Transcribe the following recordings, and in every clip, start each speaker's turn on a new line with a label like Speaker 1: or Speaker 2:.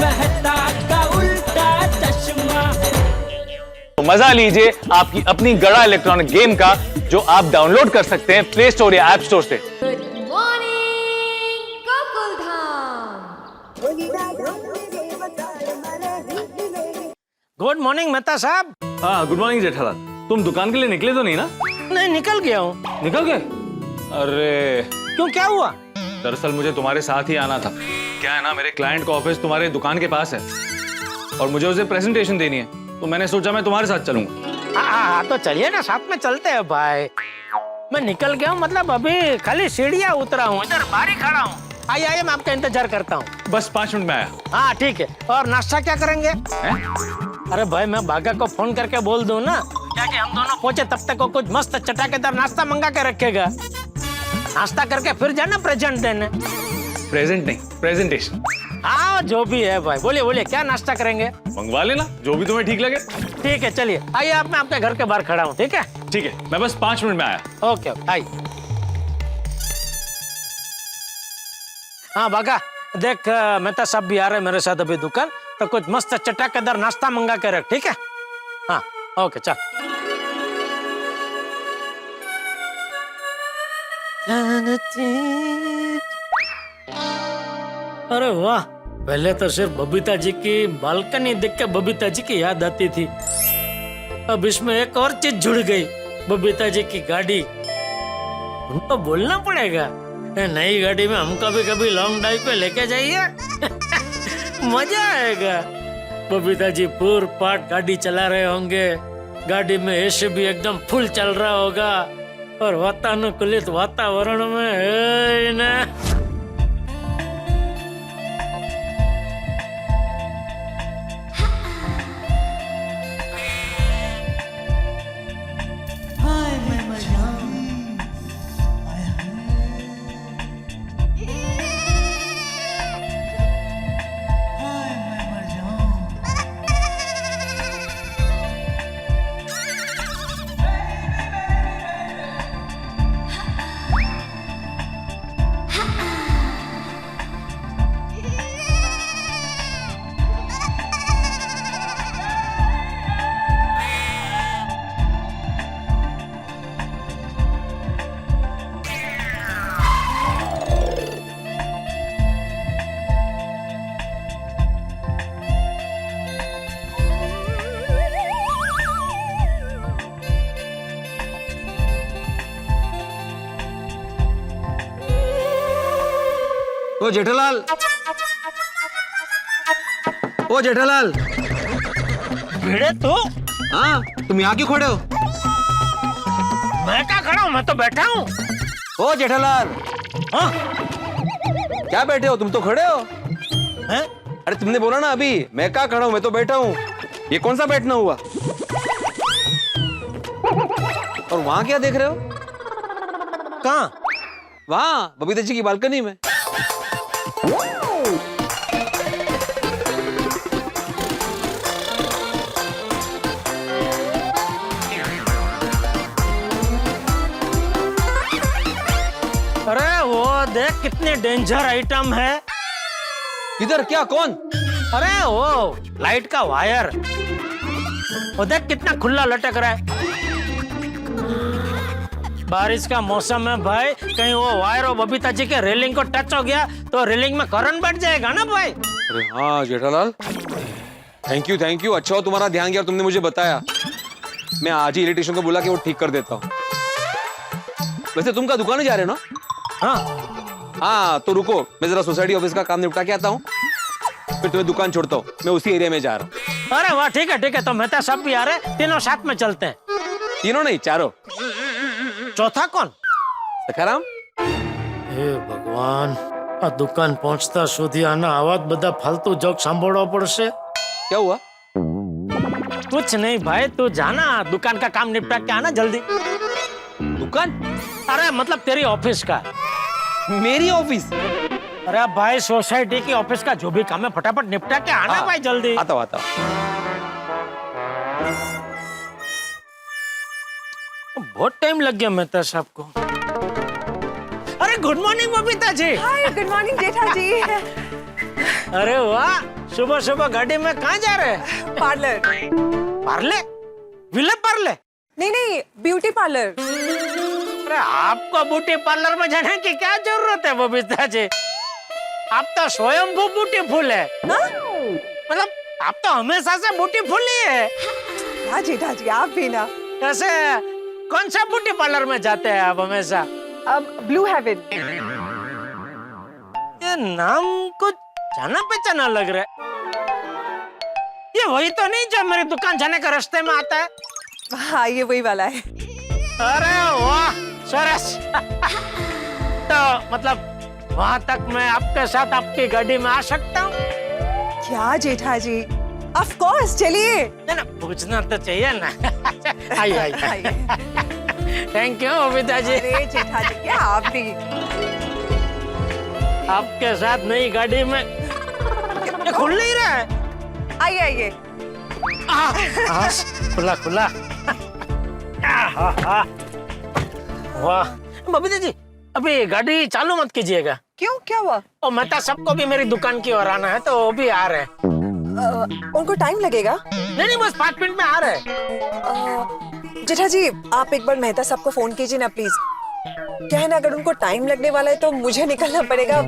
Speaker 1: मेहता का उल्टा चश्मा।
Speaker 2: तो मजा लीजिए आपकी अपनी गड़ा इलेक्ट्रॉनिक गेम का, जो आप डाउनलोड कर सकते हैं प्ले स्टोर या ऐप स्टोर से।
Speaker 3: Good morning Gokuldham.
Speaker 4: Good morning Mehta साहब।
Speaker 2: हाँ गुड मॉर्निंग जेठालाल। तुम दुकान के लिए निकले तो नहीं ना?
Speaker 4: नहीं, निकल गया हूँ।
Speaker 2: निकल गए? अरे
Speaker 4: क्यों, क्या हुआ?
Speaker 2: दरअसल मुझे तुम्हारे साथ ही आना था। क्या है ना, मेरे क्लाइंट का ऑफिस तुम्हारे दुकान के पास है और मुझे उसे प्रेजेंटेशन देनी है, तो मैंने सोचा मैं तुम्हारे साथ चलूंगा।
Speaker 4: हाँ, तो चलिए ना, साथ में चलते हैं भाई। मैं निकल गया हूँ, मतलब अभी खाली सीढ़ियाँ उतरा हूँ, इधर बाहर ही खड़ा हूँ। आइए आइए, मैं आपका इंतजार करता हूँ।
Speaker 2: बस 5 मिनट में आया।
Speaker 4: हाँ ठीक है। और नाश्ता क्या करेंगे? अरे भाई, मैं बागा को फोन करके बोल दूं ना, क्या कि हम दोनों पहुंचे तब तक वो कुछ मस्त चटाकेदार नाश्ता मंगा के रखेगा। नाश्ता करके फिर जाना प्रेजेंट देने।
Speaker 2: प्रेजेंट नहीं, प्रेजेंटेशन।
Speaker 4: हाँ जो भी है भाई, बोलिए बोलिए, क्या नाश्ता करेंगे?
Speaker 2: मंगवा लेना जो भी तुम्हें ठीक लगे।
Speaker 4: ठीक है, चलिए आइए, आप मैं आपके घर के बाहर खड़ा हूँ। ठीक है
Speaker 2: ठीक है, मैं बस 5 मिनट में आया।
Speaker 4: ओके आइए। हाँ बागा, देख मेहता साहब भी आ रहे हैं मेरे साथ अभी दुकान, तो कुछ मस्त चटाकेदार नाश्ता मंगा के रख, ठीक है? हाँ ओके चल। अरे वाह, पहले तो सिर्फ बबीता जी की बालकनी देख के बबीता जी की याद आती थी, अब इसमें एक और चीज जुड़ गई, बबीता जी की गाड़ी। उनको बोलना पड़ेगा, नई गाड़ी में हमको भी कभी लॉन्ग ड्राइव पे लेके जाइए। मजा आएगा। बबीता जी पूर पाट गाड़ी चला रहे होंगे, गाड़ी में एसी भी एकदम फुल चल रहा होगा और वातानुकूलित वातावरण में है ना।
Speaker 5: ओ जेठालाल, ओ जेठालाल।
Speaker 4: भिड़े तू?
Speaker 5: हाँ, तुम यहाँ क्यों खड़े हो?
Speaker 4: मैं क्या खड़ा हूँ, मैं तो बैठा हूँ।
Speaker 5: ओ जेठालाल।
Speaker 4: हाँ?
Speaker 5: क्या बैठे हो, तुम तो खड़े हो।
Speaker 4: हैं?
Speaker 5: अरे तुमने बोला ना अभी, मैं क्या खड़ा हूँ, मैं तो बैठा हूँ। ये कौन सा बैठना हुआ? और वहाँ क्या देख रहे हो?
Speaker 4: कहाँ?
Speaker 5: वहाँ बबीता जी की बालकनी में।
Speaker 4: अरे वो देख, कितने डेंजर आइटम है।
Speaker 5: इधर क्या, कौन?
Speaker 4: अरे वो लाइट का वायर, वो देख कितना खुला लटक रहा है। बारिश का मौसम है भाई, कहीं वो वायर और बबीता जी के रेलिंग को टच हो गया तो रेलिंग में करंट बैठ जाएगा ना भाई।
Speaker 5: अरे हाँ जेठालाल, थैंक यू, अच्छा हो तुम्हारा ध्यान गया और तुमने मुझे बताया। मैं आज ही इलेक्ट्रिशियन को बोला कि वो ठीक कर देता हूँ। वैसे तुम का दुकान जा रहे हो ना? हाँ तो रुको, मैं जरा सोसाइटी ऑफिस का काम निपटा के आता हूँ, फिर तुम्हें दुकान छोड़ता हूँ। मैं उसी एरिया में जा रहा हूँ।
Speaker 4: अरे वाह, ठीक है, तो मेहता सब भी आ रहे, तीनों साथ में चलते हैं।
Speaker 5: तीनों नहीं, चारों।
Speaker 4: चौथा कौन?
Speaker 5: सखाराम।
Speaker 4: हे भगवान, आ दुकान पहुंचता સુધી આના આવા બધા फालतू जोक સાંભળવા પડશે।
Speaker 5: क्या हुआ?
Speaker 4: कुछ नहीं भाई, तू जाना, दुकान का काम निपटा के आना जल्दी।
Speaker 5: दुकान?
Speaker 4: अरे मतलब तेरी ऑफिस का।
Speaker 5: मेरी ऑफिस?
Speaker 4: अरे भाई, सोसाइटी की ऑफिस का जो भी काम है फटाफट निपटा के आना भाई जल्दी।
Speaker 5: आता हूँ।
Speaker 4: बहुत टाइम लग गया मेहता साहब को। अरे गुड मॉर्निंग बबीता जी।
Speaker 6: हाय, गुड मॉर्निंग जेठा जी।
Speaker 4: अरे वाह, सुबह सुबह गाड़ी में कहाँ जा रहे हैं?
Speaker 6: पार्लर।
Speaker 4: पार्ले? विले पार्ले?
Speaker 6: नहीं नहीं, ब्यूटी पार्लर।
Speaker 4: अरे आपको ब्यूटी पार्लर में जाने की क्या जरूरत है बबीता जी? आप तो स्वयं ब्यूटीफुल है।
Speaker 6: हाँ?
Speaker 4: मतलब आप तो हमेशा से ब्यूटीफुल ही है।
Speaker 6: हाँ जेठा जी, आप भी ना।
Speaker 4: वैसे कौन सा ब्यूटी पार्लर में जाते हैं आप हमेशा?
Speaker 6: अब ब्लू हेवन।
Speaker 4: ये नाम कुछ जाना पहचाना लग रहा है। ये वही तो नहीं जो मेरी दुकान जाने के रास्ते में आता है?
Speaker 6: हाँ ये वही वाला है।
Speaker 4: अरे वाह, सरस। तो मतलब वहां तक मैं आपके साथ आपकी गाड़ी में आ सकता हूँ?
Speaker 6: क्या जेठा जी, ऑफ कोर्स, चलिए।
Speaker 4: ना पूछना तो चाहिए ना। आइए आइए। Thank you Babita ji.
Speaker 6: अरे जेठा जी, क्या आप भी।
Speaker 4: आपके साथ नई गाड़ी में ये खुल नहीं रहा है।
Speaker 6: आइए आइए।
Speaker 4: खुला खुला। वाह बबीता जी, अभी गाड़ी चालू मत कीजिएगा।
Speaker 6: क्यों, क्या हुआ?
Speaker 4: और मेहता सबको भी मेरी दुकान की ओर आना है तो वो भी आ रहे हैं।
Speaker 6: उनको टाइम लगेगा?
Speaker 4: नहीं बस 5 मिनट में आ रहे हैं।
Speaker 6: जेठा जी, आप एक बार मेहता साहब को फोन कीजिए ना प्लीज। क्या है ना, अगर उनको टाइम लगने वाला है तो मुझे निकलना पड़ेगा।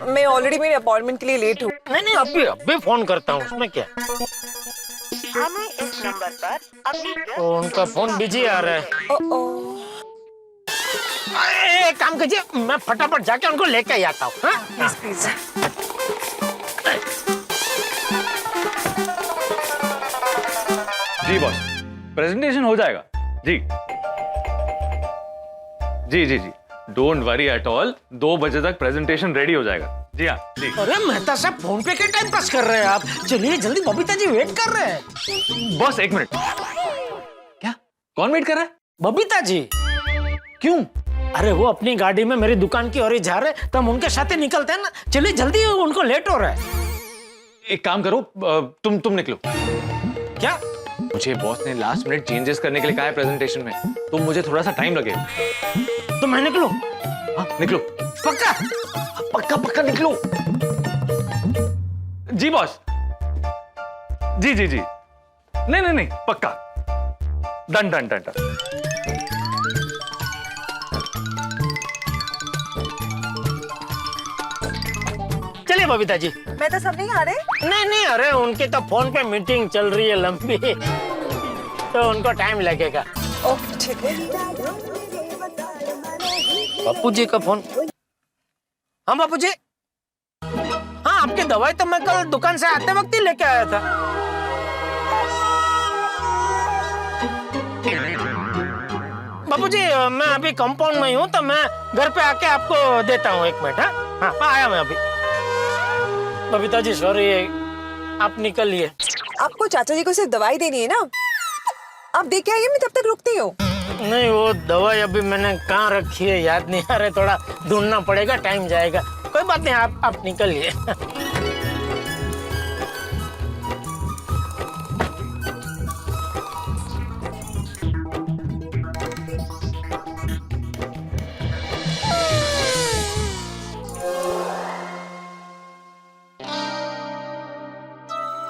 Speaker 6: मैं ऑलरेडी मेरे अपॉइंटमेंट के लिए लेट हूँ।
Speaker 4: नहीं अभी फोन करता हूँ, उसमें क्या।
Speaker 7: हमें इस नंबर पर अपनी
Speaker 4: तो उनका फोन बिजी आ रहा है। एक काम कीजिए, मैं फटाफट जाके उनको लेके ही आता हूँ।
Speaker 6: Please please.
Speaker 2: जी बॉस, प्रेजेंटेशन हो जाएगा। जी जी जी जी, डोंट वरी एट ऑल। 2 बजे तक प्रेजेंटेशन रेडी हो जाएगा। जी हाँ जी।
Speaker 4: अरे मेहता साहब फोन पे क्या टाइम पास कर रहे हैं आप? चलिए जल्दी, बबीता जी वेट कर रहे हैं।
Speaker 2: Boss 1 minute. क्या? कौन वेट कर रहा है?
Speaker 4: बबीता जी।
Speaker 2: क्यों?
Speaker 4: अरे वो अपनी गाड़ी में मेरी दुकान की ओर ही जा रहे, तो हम उनके साथ ही निकलते हैं ना। चलिए जल्दी, उनको लेट हो रहा है।
Speaker 2: एक काम करो, तुम निकलो।
Speaker 4: क्या?
Speaker 2: मुझे बॉस ने लास्ट मिनट चेंजेस करने के लिए कहा है प्रेजेंटेशन में, तो मुझे थोड़ा सा टाइम लगेगा।
Speaker 4: तो मैं निकलूं?
Speaker 2: हाँ निकलो।
Speaker 4: पक्का?
Speaker 2: पक्का निकलो। जी बॉस। जी जी जी। नहीं पक्का। डन।
Speaker 4: चलिए बबीता जी।
Speaker 6: मेहता साहब नहीं आ रहे?
Speaker 4: नहीं अरे उनकी तो फोन पे मीटिंग चल रही है लंबी, तो उनको टाइम लगेगा।
Speaker 6: ओके ठीक है।
Speaker 4: बापू जी का फोन। हाँ बापू जी। हाँ आपकी दवाई तो मैं कल दुकान से आते वक्त ही लेके आया था। बापू जी मैं अभी कंपाउंड में हूँ, तो मैं घर पे आके आपको देता हूँ। 1 मिनट। हाँ आया मैं अभी। बबीता जी सॉरी, आप निकलिए।
Speaker 6: आपको चाचा जी को सिर्फ दवाई देनी है ना, आप दे के आइए, मैं तब तक रुकती हूँ।
Speaker 4: नहीं वो दवाई अभी मैंने कहाँ रखी है याद नहीं आ रहा, थोड़ा ढूंढना पड़ेगा, टाइम जाएगा। कोई बात नहीं, आप निकलिए।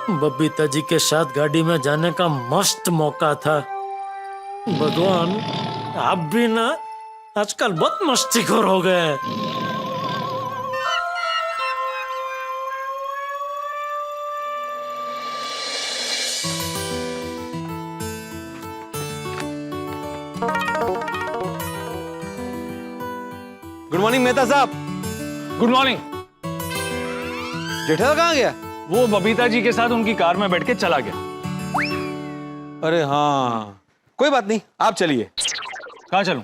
Speaker 4: बबीता जी के साथ गाड़ी में जाने का मस्त मौका था। भगवान, आप भी ना आजकल बहुत मस्तीखोर हो गए।
Speaker 5: गुड मॉर्निंग मेहता साहब।
Speaker 2: Good morning.
Speaker 5: जेठालाल कहाँ गया?
Speaker 2: वो बबीता जी के साथ उनकी कार में बैठ के चला गया।
Speaker 5: अरे हाँ, कोई बात नहीं, आप चलिए।
Speaker 2: कहाँ चलूं?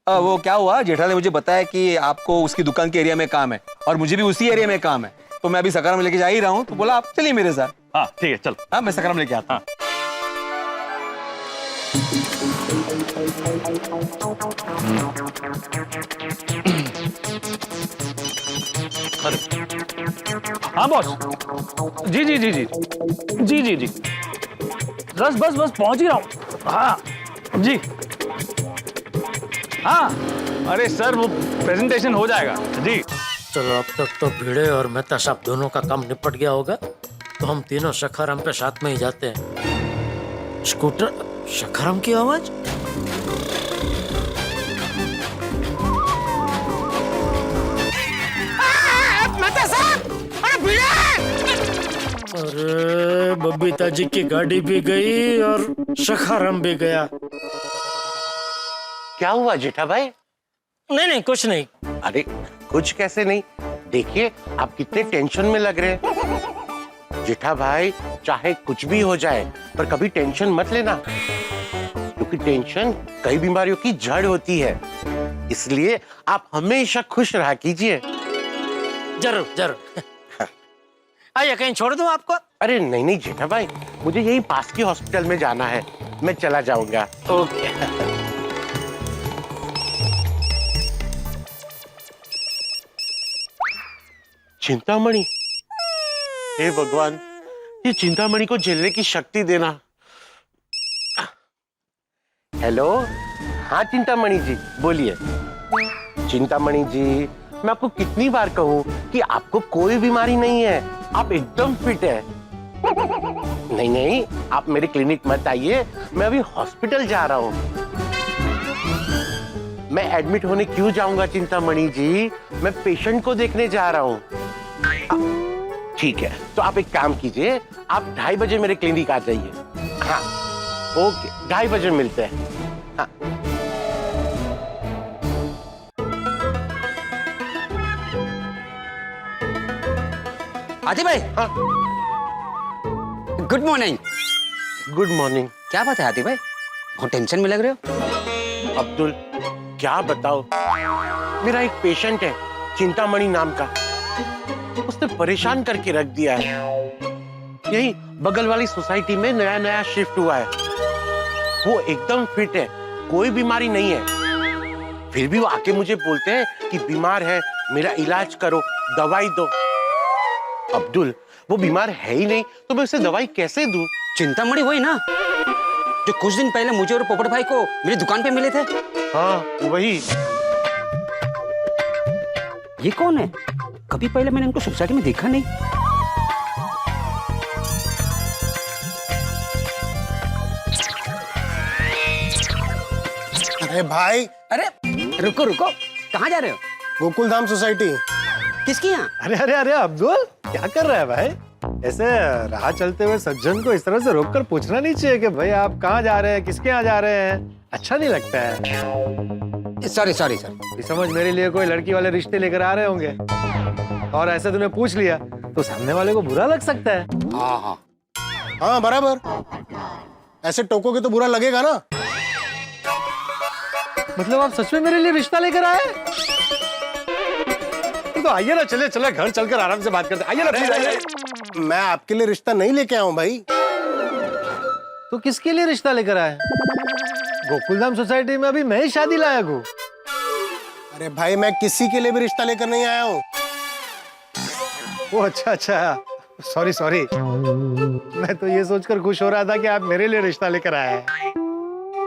Speaker 5: वो क्या हुआ, जेठालाल ने मुझे बताया कि आपको उसकी दुकान के एरिया में काम है और मुझे भी उसी एरिया में काम है, तो मैं अभी सकाराम लेके जा ही रहा हूँ, तो बोला आप चलिए मेरे साथ।
Speaker 2: हाँ ठीक है चल।
Speaker 5: हाँ मैं सकाराम लेके आता हूँ।
Speaker 2: हाँ बॉस। जी जी जी जी जी जी जी बस बस बस पहुंच ही रहा हूँ। हाँ जी। हाँ अरे सर वो प्रेजेंटेशन हो जाएगा जी।
Speaker 4: चलो अब तक तो भिड़े और मेहता साहब दोनों का काम निपट गया होगा। तो हम तीनों सखाराम पे साथ में ही जाते हैं। स्कूटर, सखाराम की आवाज। अरे बबीता जी की गाड़ी भी गई और सखाराम भी गया।
Speaker 8: क्या हुआ जेठा भाई?
Speaker 4: नहीं नहीं, कुछ नहीं।
Speaker 8: अरे कुछ कैसे नहीं, देखिए आप कितने टेंशन में लग रहे हैं। जेठा भाई चाहे कुछ भी हो जाए पर कभी टेंशन मत लेना, क्योंकि टेंशन कई बीमारियों की जड़ होती है। इसलिए आप हमेशा खुश रहा कीजिए।
Speaker 4: जरूर जरूर। आइए, कहीं छोड़ दूं आपको?
Speaker 8: अरे नहीं नहीं जेठा भाई, मुझे यही पास की हॉस्पिटल में जाना है, मैं चला जाऊंगा।
Speaker 4: ओके।
Speaker 8: चिंतामणि, हे भगवान, ये चिंतामणि को झेलने की शक्ति देना। हेलो, हाँ चिंतामणि जी बोलिए। चिंतामणि जी, मैं आपको कितनी बार कहूं कि आपको कोई बीमारी नहीं है, आप एकदम फिट है। नहीं नहीं, आप मेरे क्लिनिक मत आइए, मैं अभी हॉस्पिटल जा रहा हूं। मैं एडमिट होने क्यों जाऊंगा चिंतामणि जी, मैं पेशेंट को देखने जा रहा हूं। ठीक है, तो आप एक काम कीजिए, आप 2:30 बजे मेरे क्लिनिक आ जाइए। हाँ ओके, 2:30 बजे मिलते हैं। हाँ।
Speaker 9: आदि भाई।
Speaker 8: हाँ।
Speaker 9: Good morning.
Speaker 8: Good morning.
Speaker 9: क्या बात है आदि भाई, बहुत टेंशन में लग रहे हो?
Speaker 8: अब्दुल, क्या बताओ, मेरा एक पेशेंट है चिंतामणि नाम का, उसने परेशान करके रख दिया है। यही बगल वाली सोसाइटी में नया नया शिफ्ट हुआ है। वो एकदम फिट है, कोई बीमारी नहीं है, फिर भी वो आके मुझे बोलते हैं कि बीमार है, मेरा इलाज करो, दवाई दो। अब्दुल, वो बीमार है ही नहीं तो मैं उसे दवाई कैसे दूं?
Speaker 9: चिंतामणि वही ना जो कुछ दिन पहले मुझे और पोपट भाई को मेरी दुकान पे मिले थे?
Speaker 8: हाँ वही।
Speaker 9: ये कौन है? कभी पहले मैंने इनको सोसाइटी में देखा नहीं।
Speaker 10: अरे भाई,
Speaker 9: अरे रुको रुको, कहाँ जा रहे हो?
Speaker 10: गोकुल धाम सोसाइटी।
Speaker 9: किसकी यहाँ?
Speaker 10: अरे अरे अरे अब्दुल, क्या कर रहा है भाई? ऐसे राह चलते हुए सज्जन को इस तरह से रोककर पूछना नहीं चाहिए कि भाई आप कहाँ जा रहे हैं, किसके यहाँ जा रहे हैं। अच्छा नहीं लगता है।
Speaker 9: Sorry sorry sorry.
Speaker 10: समझ मेरे लिए कोई लड़की वाले रिश्ते लेकर आ रहे होंगे और ऐसे तूने पूछ लिया तो सामने वाले को बुरा लग सकता है।
Speaker 9: हाँ हाँ
Speaker 10: हाँ बराबर, ऐसे टोकोगे तो बुरा लगेगा ना। मतलब आप सच में मेरे लिए रिश्ता लेकर आए? तो आइए ना, चले चले घर चलकर आराम से बात करते। आइए ना प्लीज, आइए। मैं आपके लिए रिश्ता नहीं लेके आया हूं भाई। तो किसके लिए रिश्ता लेकर आए? गोकुलधाम सोसाइटी में अभी मैं ही शादी लायक हूँ। अरे भाई, मैं किसी के लिए भी रिश्ता लेकर नहीं आया हूँ। ओ अच्छा अच्छा, सॉरी सॉरी, मैं तो ये सोचकर खुश हो रहा था कि आप मेरे लिए रिश्ता लेकर आए हैं।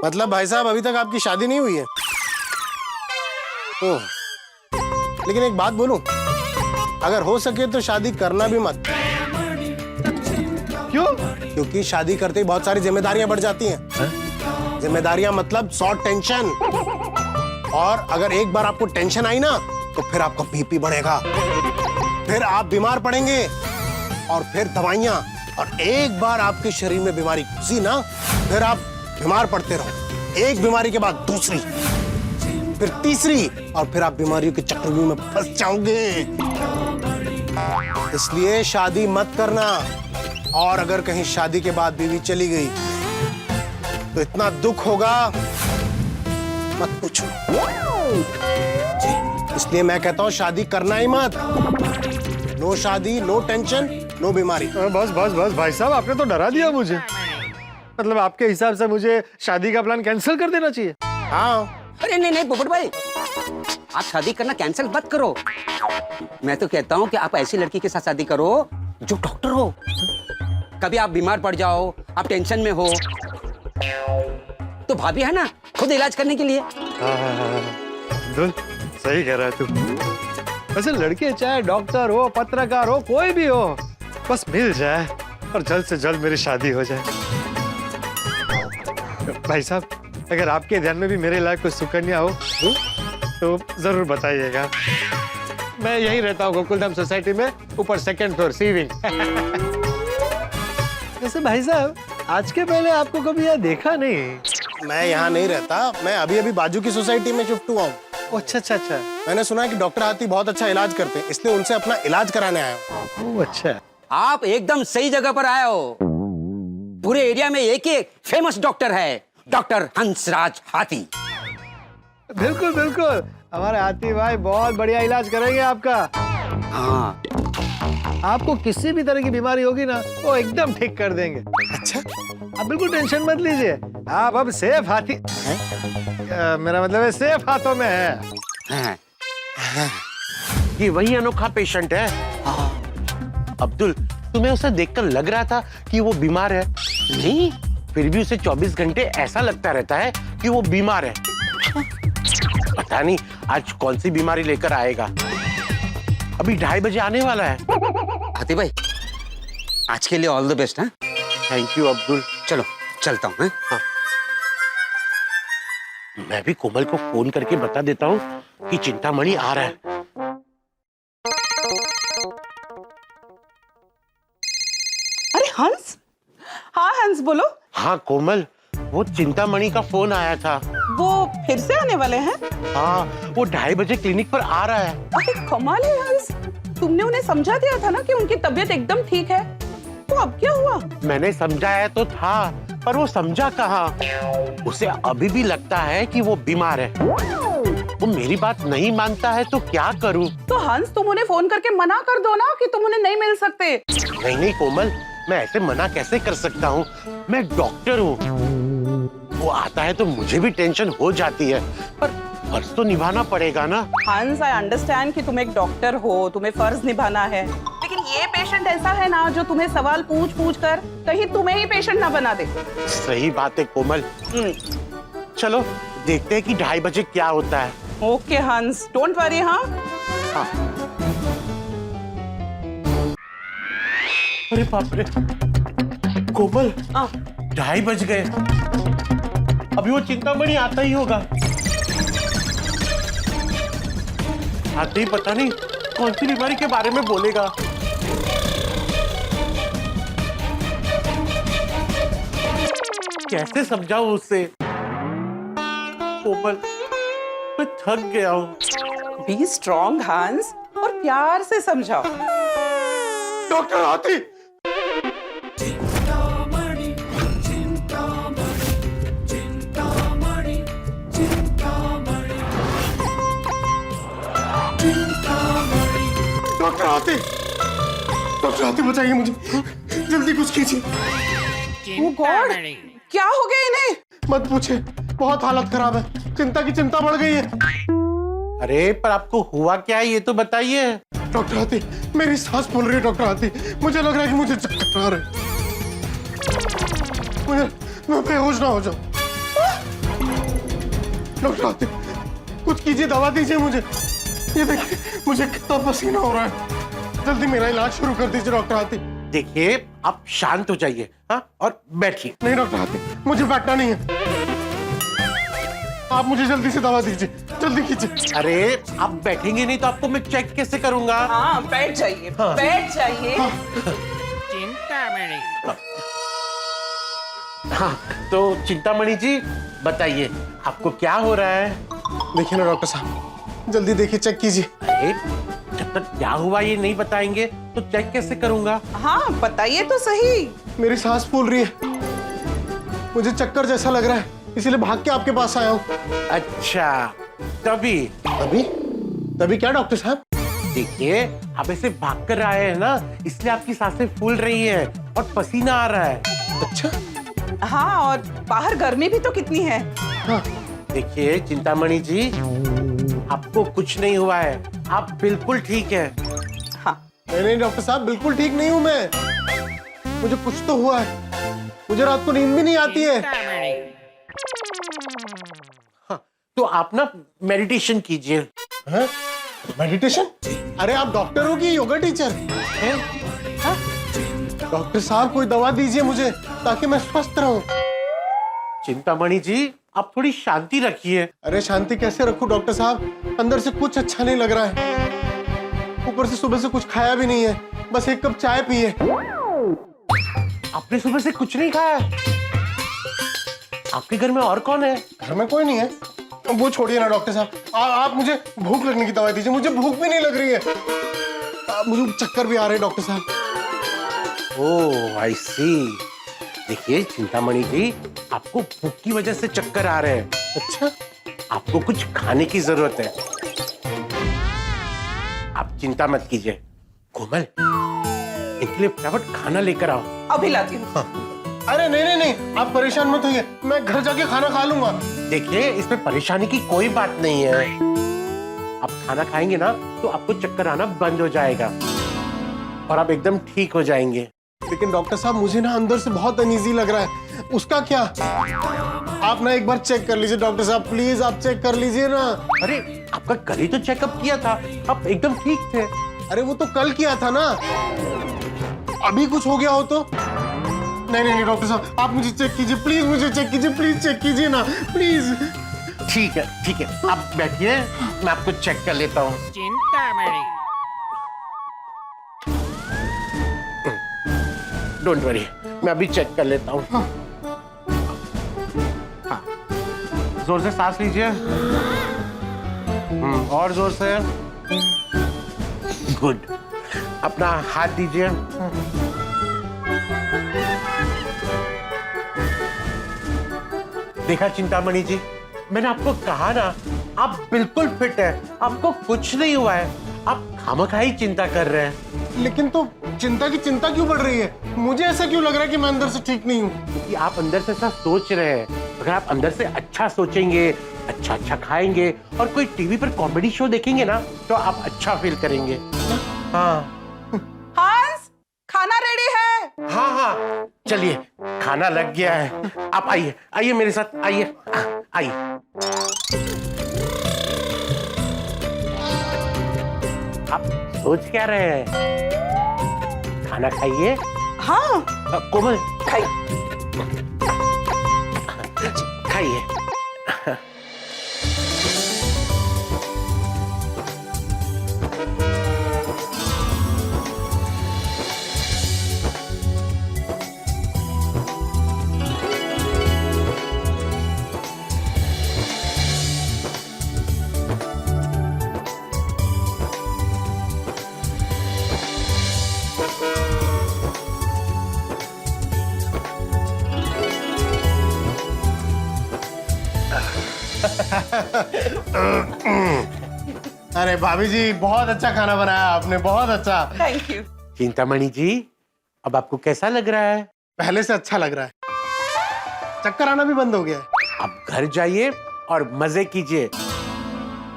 Speaker 10: मतलब भाई साहब, अभी तक आपकी शादी नहीं हुई है? ओह, लेकिन एक बात बोलूं, अगर हो सके तो शादी करना भी मत। क्यों? क्योंकि शादी करते ही बहुत सारी जिम्मेदारियां बढ़ जाती हैं। जिम्मेदारियां मतलब शॉर्ट टेंशन, और अगर एक बार आपको टेंशन आई ना तो फिर आपका बीपी बढ़ेगा, फिर आप बीमार पड़ेंगे, और फिर दवाइयां, और एक बार आपके शरीर में बीमारी घुसी ना फिर आप बीमार पड़ते रहो, एक बीमारी के बाद दूसरी, फिर तीसरी, और फिर आप बीमारियों के चक्रव्यूह में फंस जाओगे। इसलिए शादी मत करना, और अगर कहीं शादी के बाद बीवी चली गई तो इतना दुख होगा मत पूछो। इसलिए मैं कहता हूं शादी करना ही मत। नो शादी, नो टेंशन, नो बीमारी। बस बस बस भाई साहब, आपने तो डरा दिया मुझे। मतलब आपके हिसाब से मुझे शादी का प्लान कैंसिल कर देना चाहिए? हाँ।
Speaker 9: अरे नहीं नहीं पोपट भाई, आप शादी करना कैंसिल मत करो। मैं तो कहता हूँ कि आप ऐसी लड़की के साथ शादी करो जो डॉक्टर हो। कभी आप बीमार पड़ जाओ, आप टेंशन में हो, तो भाभी है ना खुद इलाज करने के लिए।
Speaker 10: अब्दुल, सही कह रहा है तू। वैसे लड़के चाहे डॉक्टर हो, पत्रकार हो, कोई भी हो, बस मिल जाए और जल्द से जल्द मेरी शादी हो जाए। भाई साहब, अगर आपके ध्यान में भी मेरे लायक कोई सुकन्या हो तो जरूर बताइएगा। मैं यहीं रहता हूँ गोकुलधाम सोसाइटी में, ऊपर 2nd फ्लोर, सी विंग। वैसे भाई साहब, आज के पहले आपको कभी यहाँ देखा नहीं।
Speaker 11: मैं यहाँ नहीं रहता, मैं अभी अभी बाजू की सोसाइटी में शिफ्ट हुआ हूँ।
Speaker 10: अच्छा अच्छा अच्छा।
Speaker 11: मैंने सुना है कि डॉक्टर हाथी बहुत अच्छा इलाज करते हैं, इसलिए उनसे अपना इलाज कराने आया हूँ।
Speaker 10: ओह अच्छा।
Speaker 9: आप एकदम सही जगह पर आए हो। पूरे एरिया में एक ही फेमस डॉक्टर है, डॉक्टर हंसराज हाथी।
Speaker 10: बिल्कुल बिल्कुल, हमारे हाथी भाई बहुत बढ़िया इलाज करेंगे आपका।
Speaker 9: हाँ,
Speaker 10: आपको किसी भी तरह की बीमारी होगी ना, वो एकदम ठीक कर देंगे।
Speaker 11: अच्छा,
Speaker 10: आप बिल्कुल टेंशन मत लीजिए, आप अब सेफ हाथी मेरा मतलब है सेफ हाथों में है।
Speaker 8: ये वही अनोखा पेशेंट है। अब्दुल, तुम्हें उसे देखकर लग रहा था कि वो बीमार है? नहीं, फिर भी उसे 24 घंटे ऐसा लगता रहता है कि वो बीमार है। पता नहीं आज कौन सी बीमारी लेकर आएगा। अभी 2:30 बजे आने वाला है।
Speaker 9: हाथी भाई, आज के लिए ऑल द बेस्ट। हाँ,
Speaker 8: थैंक यू अब्दुल।
Speaker 9: चलो चलता हूँ।
Speaker 8: हाँ। मैं भी कोमल को फोन करके बता देता हूँ कि चिंतामणि आ रहा है।
Speaker 12: अरे हंस, हाँ हंस बोलो।
Speaker 8: हाँ कोमल, वो चिंतामणि का फोन आया था।
Speaker 12: वो फिर से आने वाले हैं?
Speaker 8: हाँ, वो 2:30 बजे क्लिनिक पर आ रहा है।
Speaker 12: अरे कमाल है हंस, तुमने उन्हें समझा दिया था ना कि उनकी तबीयत एकदम ठीक है, तो अब क्या हुआ?
Speaker 8: मैंने समझाया तो था, पर वो समझा कहाँ। उसे अभी भी लगता है कि वो बीमार है। वो मेरी बात नहीं मानता है तो क्या करूँ?
Speaker 12: तो हंस, तुम उन्हें फोन करके मना कर दो ना कि तुम उन्हें नहीं मिल सकते।
Speaker 8: नहीं नहीं कोमल, मैं ऐसे मना कैसे कर सकता हूँ? मैं डॉक्टर हूँ। वो आता है तो मुझे भी टेंशन हो जाती है, पर फर्ज तो निभाना पड़ेगा ना।
Speaker 12: हंस, आई अंडरस्टैंड कि तुम एक डॉक्टर हो, तुम्हें फर्ज निभाना है, लेकिन ये पेशेंट ऐसा है ना जो तुम्हें सवाल पूछ पूछ कर कहीं तुम्हें ही पेशेंट ना बना दे।
Speaker 8: सही बात है कोमल। चलो देखते हैं कि 2:30 बजे क्या होता है।
Speaker 12: ओके हंस, डोंट वरी। हाँ,
Speaker 8: अरे बाप रे कोमल, 2:30 बज गए। अभी वो चिंतामणि आता ही होगा। आते ही पता नहीं कौन सी बीमारी के बारे में बोलेगा। कैसे समझाऊं उससे? कोमल, मैं थक गया हूँ।
Speaker 12: बी स्ट्रॉन्ग हंस, और प्यार से समझाओ।
Speaker 8: डॉक्टर हाथी,
Speaker 11: डॉक्टर हाथी बताइए मुझे, जल्दी कुछ कीजिए।
Speaker 12: ओह गॉड, क्या हो गया इन्हें?
Speaker 11: मत पूछे, बहुत हालत खराब है, चिंता की चिंता बढ़ गई है।
Speaker 8: अरे पर आपको हुआ क्या है ये तो बताइए।
Speaker 11: डॉक्टर हाथी, मेरी सांस फूल रही है। डॉक्टर हाथी, मुझे लग रहा है कि मुझे चक्कर आ रहे हैं। मैं बेहोश ना हो जाऊं। डॉक्टर हाथी, कुछ कीजिए, दवा दीजिए मुझे। ये देखिए, मुझे कितना पसीना हो रहा है। जल्दी मेरा इलाज शुरू कर दीजिए डॉक्टर हाथी।
Speaker 8: देखिए, आप शांत हो जाइए। हाँ, और बैठिए।
Speaker 11: नहीं डॉक्टर हाथी, मुझे बैठना नहीं है। आप मुझे जल्दी से दवा दीजिए, जल्दी कीजिए।
Speaker 8: अरे आप बैठेंगे नहीं तो आपको मैं चेक कैसे करूंगा?
Speaker 12: हाँ, बैठ जाइए। हाँ। बैठ जाइए।
Speaker 8: हाँ, तो चिंतामणि जी बताइए, आपको क्या हो रहा है?
Speaker 11: देखिए ना डॉक्टर साहब, जल्दी देखिए, चेक कीजिए।
Speaker 8: अरे जब तक क्या हुआ ये नहीं बताएंगे तो चेक कैसे करूंगा?
Speaker 12: हाँ, बताइए तो सही।
Speaker 11: मेरी सांस फूल रही है, मुझे चक्कर जैसा लग रहा है, इसीलिए भाग के आपके पास आया हूँ।
Speaker 8: अच्छा, तभी
Speaker 11: तभी क्या डॉक्टर साहब?
Speaker 8: देखिए, आप ऐसे भाग कर आए हैं ना, इसलिए आपकी सांसें फूल रही हैं और पसीना आ रहा है।
Speaker 11: अच्छा।
Speaker 12: हाँ, और बाहर गर्मी भी तो कितनी है।
Speaker 11: हाँ।
Speaker 8: देखिए चिंतामणि जी, आपको कुछ नहीं हुआ है, आप बिल्कुल ठीक है।
Speaker 12: हाँ।
Speaker 11: नहीं डॉक्टर साहब, बिल्कुल ठीक नहीं हूँ मैं। मुझे कुछ तो हुआ है, मुझे रात को नींद भी नहीं आती है।
Speaker 8: हाँ, तो आप ना मेडिटेशन कीजिए।
Speaker 11: हाँ? मेडिटेशन? अरे आप डॉक्टर हो कि योगा टीचर?
Speaker 8: हाँ?
Speaker 11: डॉक्टर साहब कोई दवा दीजिए मुझे ताकि मैं स्वस्थ रहूं।
Speaker 8: चिंतामणि जी आप थोड़ी शांति रखिए।
Speaker 11: अरे शांति कैसे रखूं डॉक्टर साहब, अंदर से कुछ अच्छा नहीं लग रहा है। ऊपर से सुबह से कुछ खाया भी नहीं है, बस एक कप चाय पिए।
Speaker 8: आपने सुबह से कुछ नहीं खाया? आपके घर में और कौन है?
Speaker 11: घर में कोई नहीं है। वो छोड़िए ना डॉक्टर साहब, आप मुझे भूख लगने की दवाई दीजिए। मुझे भूख भी नहीं लग रही है, मुझे चक्कर भी आ रहे हैं डॉक्टर साहब।
Speaker 8: ओह आई सी। देखिए चिंतामणि जी, आपको भूख की वजह से चक्कर आ रहे हैं।
Speaker 11: अच्छा,
Speaker 8: आपको कुछ खाने की जरूरत है। आप चिंता मत कीजिए। कोमल, इनके लिए फटाफट खाना लेकर आओ।
Speaker 12: अभी लाती हूँ।
Speaker 11: अरे नहीं नहीं नहीं, आप परेशान मत होइए, मैं घर जाके खाना खा लूंगा।
Speaker 8: देखिए इसमें परेशानी की कोई बात नहीं है। आप खाना खाएंगे ना तो आपको चक्कर आना बंद हो जाएगा और आप एकदम ठीक हो जाएंगे।
Speaker 11: लेकिन डॉक्टर साहब मुझे ना अंदर से बहुत अनईजी लग रहा है, उसका क्या? आप ना एक बार चेक कर लीजिए डॉक्टर साहब, प्लीज आप चेक कर लीजिए ना।
Speaker 8: अरे आपका कल ही तो चेकअप किया था, आप एकदम ठीक थे।
Speaker 11: अरे वो तो कल किया था ना, अभी कुछ हो गया हो तो? नहीं नहीं नहीं डॉक्टर साहब, आप मुझे चेक कीजिए प्लीज, मुझे चेक कीजिए प्लीज, चेक कीजिए ना प्लीज।
Speaker 8: ठीक है, आप बैठिए, मैं आपको चेक कर लेता हूँ। डोंट वरी, मैं अभी चेक कर लेता हूँ। हाँ, जोर से सांस लीजिए। और जोर से। गुड। अपना हाथ दीजिए। देखा चिंतामणि जी, मैंने आपको कहा ना, आप बिल्कुल फिट हैं, आपको कुछ नहीं हुआ है। आप खामखाई चिंता कर रहे हैं।
Speaker 11: लेकिन तो चिंता की चिंता क्यों बढ़ रही है? मुझे ऐसा क्यों लग रहा है कि मैं अंदर से ठीक नहीं हूँ?
Speaker 8: क्योंकि आप अंदर से ऐसा सोच रहे हैं। अगर आप अंदर से अच्छा सोचेंगे, अच्छा खाएंगे और कोई टीवी पर कॉमेडी शो देखेंगे ना, तो आप अच्छा फील करेंगे। हाँ
Speaker 12: हंस, खाना रेडी है।
Speaker 8: हाँ, चलिए खाना लग गया है। आप आइए मेरे साथ, आइए। आप सोच क्या रहे हैं? खाना खाइए।
Speaker 12: हाँ
Speaker 8: कोमल
Speaker 12: खाइए।
Speaker 8: खाइए।
Speaker 11: अरे भाभी जी, बहुत अच्छा खाना बनाया आपने, बहुत अच्छा।
Speaker 12: Thank you.
Speaker 8: चिंतामणि जी, अब आपको कैसा लग रहा है?
Speaker 11: पहले से अच्छा लग रहा है, चक्कर आना भी बंद हो गया है।
Speaker 8: आप घर जाइए और मजे कीजिए।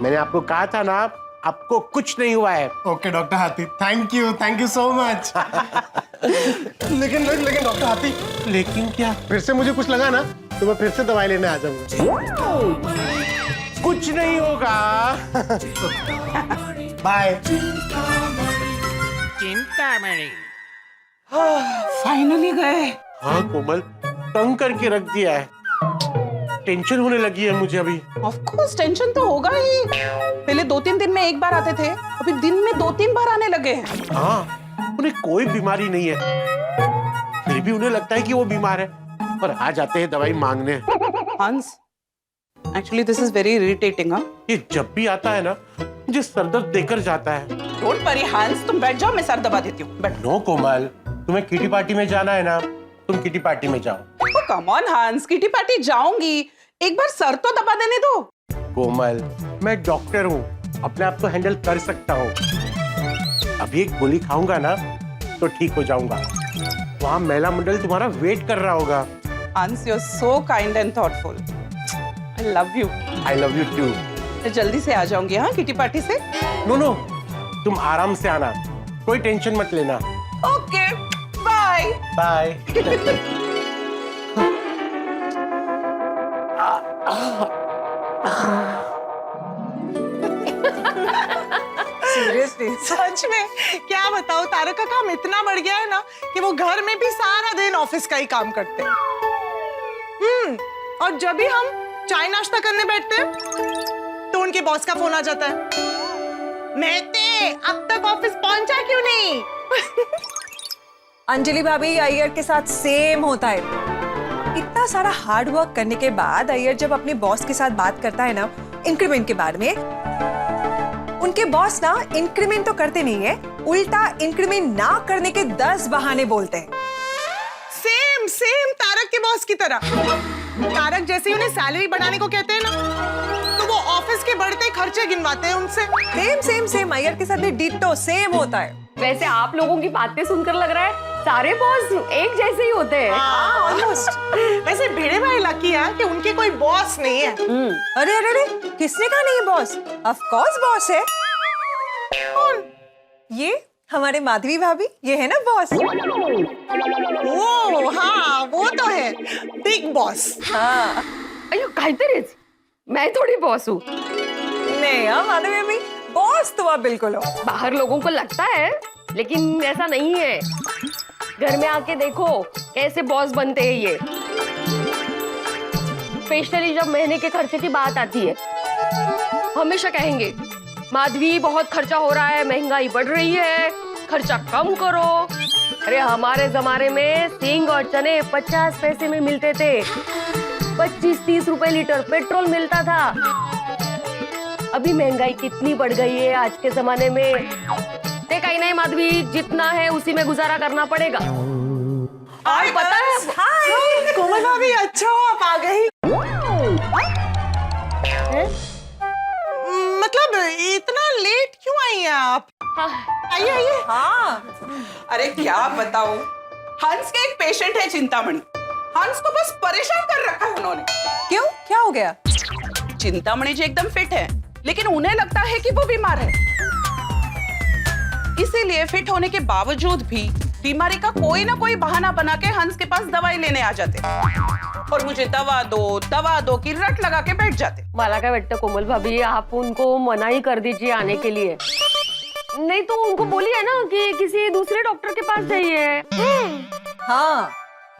Speaker 8: मैंने आपको कहा था ना, आपको कुछ नहीं हुआ है।
Speaker 11: ओके डॉक्टर हाथी, थैंक यू सो मच। लेकिन डॉक्टर हाथी,
Speaker 8: लेकिन क्या?
Speaker 11: फिर से मुझे कुछ लगा ना तो मैं फिर से दवाई लेने आ जाऊंगा।
Speaker 8: कुछ नहीं होगा।
Speaker 11: बाय।
Speaker 12: फाइनली गए।
Speaker 8: हाँ कोमल, तंग करके रख दिया है। टेंशन होने लगी है मुझे अभी।
Speaker 12: ऑफ कोर्स टेंशन तो होगा ही। पहले 2-3 दिन में एक बार आते थे, अभी दिन में 2-3 बार आने लगे हैं।
Speaker 8: हाँ, उन्हें कोई बीमारी नहीं है, फिर भी उन्हें लगता है कि वो बीमार है और आ जाते हैं दवाई मांगने।
Speaker 12: हंस, actually this is very irritating.
Speaker 8: ये जब भी आता है ना, मुझे सर दर्द देकर जाता है।
Speaker 12: डोंट वरी हंस, तुम बैठ जाओ, मैं सर दबा देती हूँ। बैठ।
Speaker 8: नो कोमल, तुम्हें किटी पार्टी में जाना है ना, तुम किटी पार्टी में जाओ।
Speaker 12: कम ऑन हंस, किटी पार्टी जाऊंगी, एक बार सर तो दबा देने दो।
Speaker 8: कोमल, मैं डॉक्टर हूँ, अपने आप को हैंडल कर सकता हूँ। अभी एक गोली खाऊंगा ना तो ठीक हो जाऊंगा। वहाँ महिला मंडल तुम्हारा वेट कर रहा होगा।
Speaker 12: Hans, you are so kind and thoughtful. I love you.
Speaker 8: I love you too.
Speaker 12: मैं जल्दी से आ जाऊंगी हाँ किटी पार्टी से।
Speaker 8: नो, तुम आराम से आना, कोई टेंशन मत लेना।
Speaker 12: Okay, bye
Speaker 8: bye.
Speaker 6: सीरियसली
Speaker 13: सच में क्या बताओ, तारक का काम इतना बढ़ गया है ना कि
Speaker 12: कि वो घर में भी सारा दिन ऑफिस का ही काम करते हैं। और जब भी हम चाय नाश्ता करने बैठते हैं तो उनके बॉस का फोन आ जाता है, मेहते अब तक ऑफिस पहुंचा क्यों नहीं?
Speaker 6: अंजलि भाभी अय्यर के साथ सेम होता है। इतना सारा हार्ड वर्क करने के बाद अय्यर जब अपने बॉस के साथ बात करता है ना इंक्रीमेंट के बारे में, उनके बॉस ना इंक्रीमेंट तो करते नहीं है, उल्टा इंक्रीमेंट ना करने के 10 बहाने बोलते हैं।
Speaker 12: सेम सेम तारक के बॉस की तरह। तारक जैसे ही उन्हें सैलरी बढ़ाने को कहते हैं ना, तो वो ऑफिस के बढ़ते खर्चे गिनवाते हैं उनसे।
Speaker 6: सेम सेम सेम अय्यर के साथ भी डिट्टो सेम होता है।
Speaker 3: वैसे आप लोगों की बातें सुनकर लग रहा है सारे बॉस एक जैसे ही होते हैं।
Speaker 12: ऑलमोस्ट। वैसे भिड़े भाई लकी है कि उनके कोई बॉस नहीं है।
Speaker 6: अरे अरे अरे किसने कहा नहीं है बॉस? ऑफ कोर्स बॉस है।
Speaker 12: कौन?
Speaker 6: ये हमारे माधवी भाभी, ये है ना बॉस।
Speaker 12: वो हाँ वो तो है बिग बॉस।
Speaker 6: हाँ
Speaker 3: अयो काहीतरीच, मैं थोड़ी बॉस हूँ।
Speaker 6: नहीं हाँ माधवी भाभी, बॉस तो आप बिल्कुल हो।
Speaker 3: बाहर लोगों को लगता है लेकिन ऐसा नहीं है। घर में आके देखो कैसे बॉस बनते हैं ये। स्पेशली जब महीने के खर्चे की बात आती है, हमेशा कहेंगे माधवी बहुत खर्चा हो रहा है, महंगाई बढ़ रही है, खर्चा कम करो। अरे हमारे जमाने में सींग और चने 50 पैसे में मिलते थे, 25-30 रुपए लीटर पेट्रोल मिलता था। अभी महंगाई कितनी बढ़ गई है आज के जमाने में। देखा ही नहीं माधवी, जितना है उसी में गुजारा करना पड़ेगा। और पता है
Speaker 12: हाय कोमल भाभी, अच्छा हो आप आ गई। मतलब इतना लेट क्यों आई हैं आप? आइए आइए।
Speaker 6: हाँ
Speaker 12: अरे क्या बताऊं, हंस के एक पेशेंट है चिंतामणि। हंस को बस परेशान कर रखा है उन्होंने।
Speaker 6: क्यों, क्या हो गया?
Speaker 12: चिंतामणि जी एकदम फिट है, लेकिन उन्हें लगता है कि वो बीमार है। इसीलिए फिट होने के बावजूद भी बीमारी का कोई ना कोई बहाना बना के हंस के पास दवाई लेने आ जाते और मुझे दवा दो की रट लगा के बैठ जाते।
Speaker 3: मला काय वाटतं कोमल भाभी, आप उनको मना ही कर दीजिए आने के लिए। नहीं तो उनको बोलिए ना कि किसी दूसरे डॉक्टर के पास जाइए।
Speaker 6: हाँ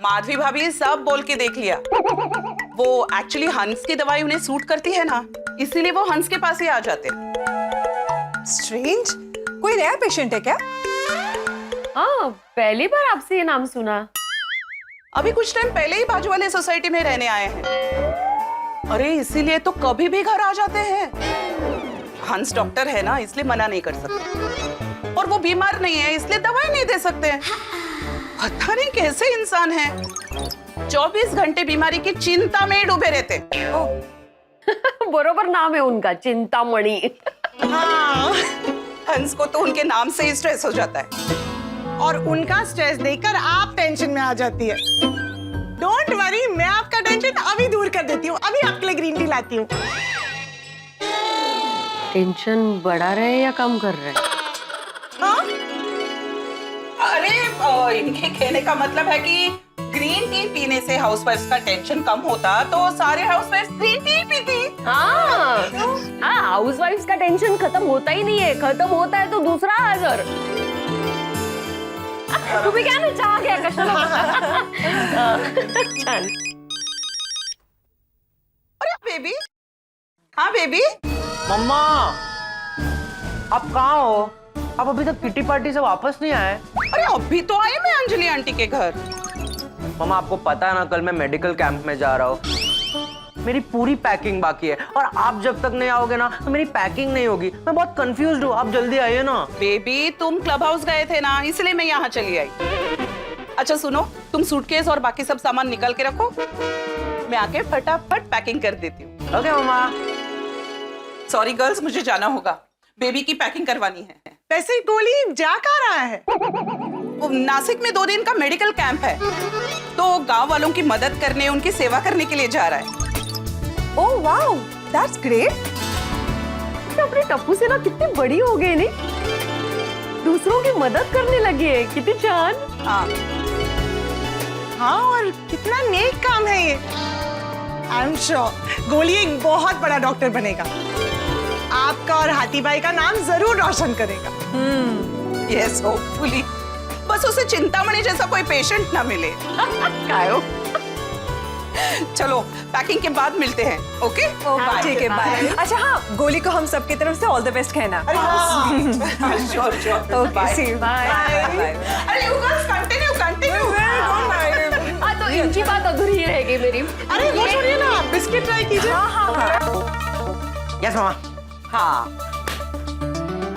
Speaker 12: माधवी भाभी सब बोल के देख लिया। वो एक्चुअली हंस की दवाई उन्हें सूट करती है ना, इसीलिए वो हंस के पास ही आ जाते।
Speaker 6: स्ट्रेंज, कोई नया पेशेंट है क्या?
Speaker 3: हाँ, पहली बार आपसे ये नाम सुना।
Speaker 12: अभी कुछ टाइम पहले ही बाजू वाले सोसाइटी में रहने आए हैं। अरे इसीलिए तो कभी भी घर आ जाते हैं। हंस डॉक्टर है ना, इसलिए मना नहीं कर सकते, और वो बीमार नहीं है इसलिए दवाई नहीं दे सकते। पता नहीं कैसे इंसान हैं, 24 घंटे बीमारी की चिंता में डूबे रहते।
Speaker 3: बरोबर नाम है उनका, चिंतामणि।
Speaker 12: हाँ, हंस को तो उनके नाम से ही स्ट्रेस हो जाता है, और उनका स्ट्रेस देखकर आप टेंशन में आ जाती है। डोंट वरी, मैं आपका टेंशन अभी दूर कर देती हूँ। अभी आपके लिए ग्रीन टी लाती हूँ।
Speaker 3: टेंशन बढ़ा रहे या कम कर रहे?
Speaker 12: हाँ? अरे इनके कहने का मतलब है कि ग्रीन टी पीने से हाउसवाइफ्स का टेंशन कम होता तो सारे हाउसवाइफ्स ग्रीन टी पीती।
Speaker 3: हाँ, हाउसवाइफ्स का टेंशन खत्म होता ही नहीं है, खत्म होता है तो दूसरा आजार। तुम्ही क्या ना चहा घ्या कशाला? छान।
Speaker 12: अरे बेबी, हाँ बेबी।
Speaker 8: मम्मा, आप कहाँ हो? आप अभी तक किटी पार्टी से वापस नहीं आए?
Speaker 12: अरे अभी तो आई मैं अंजलि आंटी के घर।
Speaker 13: मम्मा आपको पता है ना, कल मैं मेडिकल कैंप में जा रहा हूँ। मेरी पूरी पैकिंग बाकी है, और आप जब तक नहीं आओगे ना तो मेरी पैकिंग नहीं होगी। मैं बहुत कंफ्यूज्ड हूँ, आप जल्दी आइए ना।
Speaker 12: बेबी तुम क्लब हाउस गए थे ना, इसलिए मैं यहाँ चली आई। अच्छा सुनो, तुम सूटकेस और बाकी सब सामान निकाल के रखो, मैं आके फटाफट पैकिंग कर देती हूँ।
Speaker 13: ओके मम्मा।
Speaker 12: सॉरी गर्ल्स, मुझे जाना होगा, बेबी की पैकिंग करवानी है। वैसे गोली जा कहाँ रहा है? नासिक में 2 दिन का मेडिकल कैंप है, तो गांव वालों की मदद करने, उनकी सेवा करने के लिए जा रहा है।
Speaker 6: Oh wow, that's great.
Speaker 3: अपने टप्पू से ना कितनी बड़ी हो गई, नहीं? दूसरों की मदद करने लगी है, कितनी जान।
Speaker 12: हाँ, और कितना नेक काम है ये। आई एम श्योर गोली एक बहुत बड़ा डॉक्टर बनेगा, आपका और हाथी भाई का नाम जरूर रोशन करेगा। Yes hopefully. बस बस उसे चिंतामणि जैसा कोई पेशेंट ना मिले। कायो। चलो पैकिंग के बाद मिलते हैं। ओके
Speaker 6: ठीक है, बाय। अच्छा हाँ, गोली को हम सबकी तरफ से ऑल द बेस्ट कहना।
Speaker 12: Sure sure.
Speaker 6: Okay, see you, bye.
Speaker 12: अरे यू गर्ल्स कंटिन्यू कंटिन्यू।
Speaker 3: हाँ, तो इनकी बात अधूरी ही रहेगी मेरी।
Speaker 12: अरे वो छोड़िए ना, बिस्किट ट्राई कीजिए।
Speaker 13: यस मामा।
Speaker 12: हाँ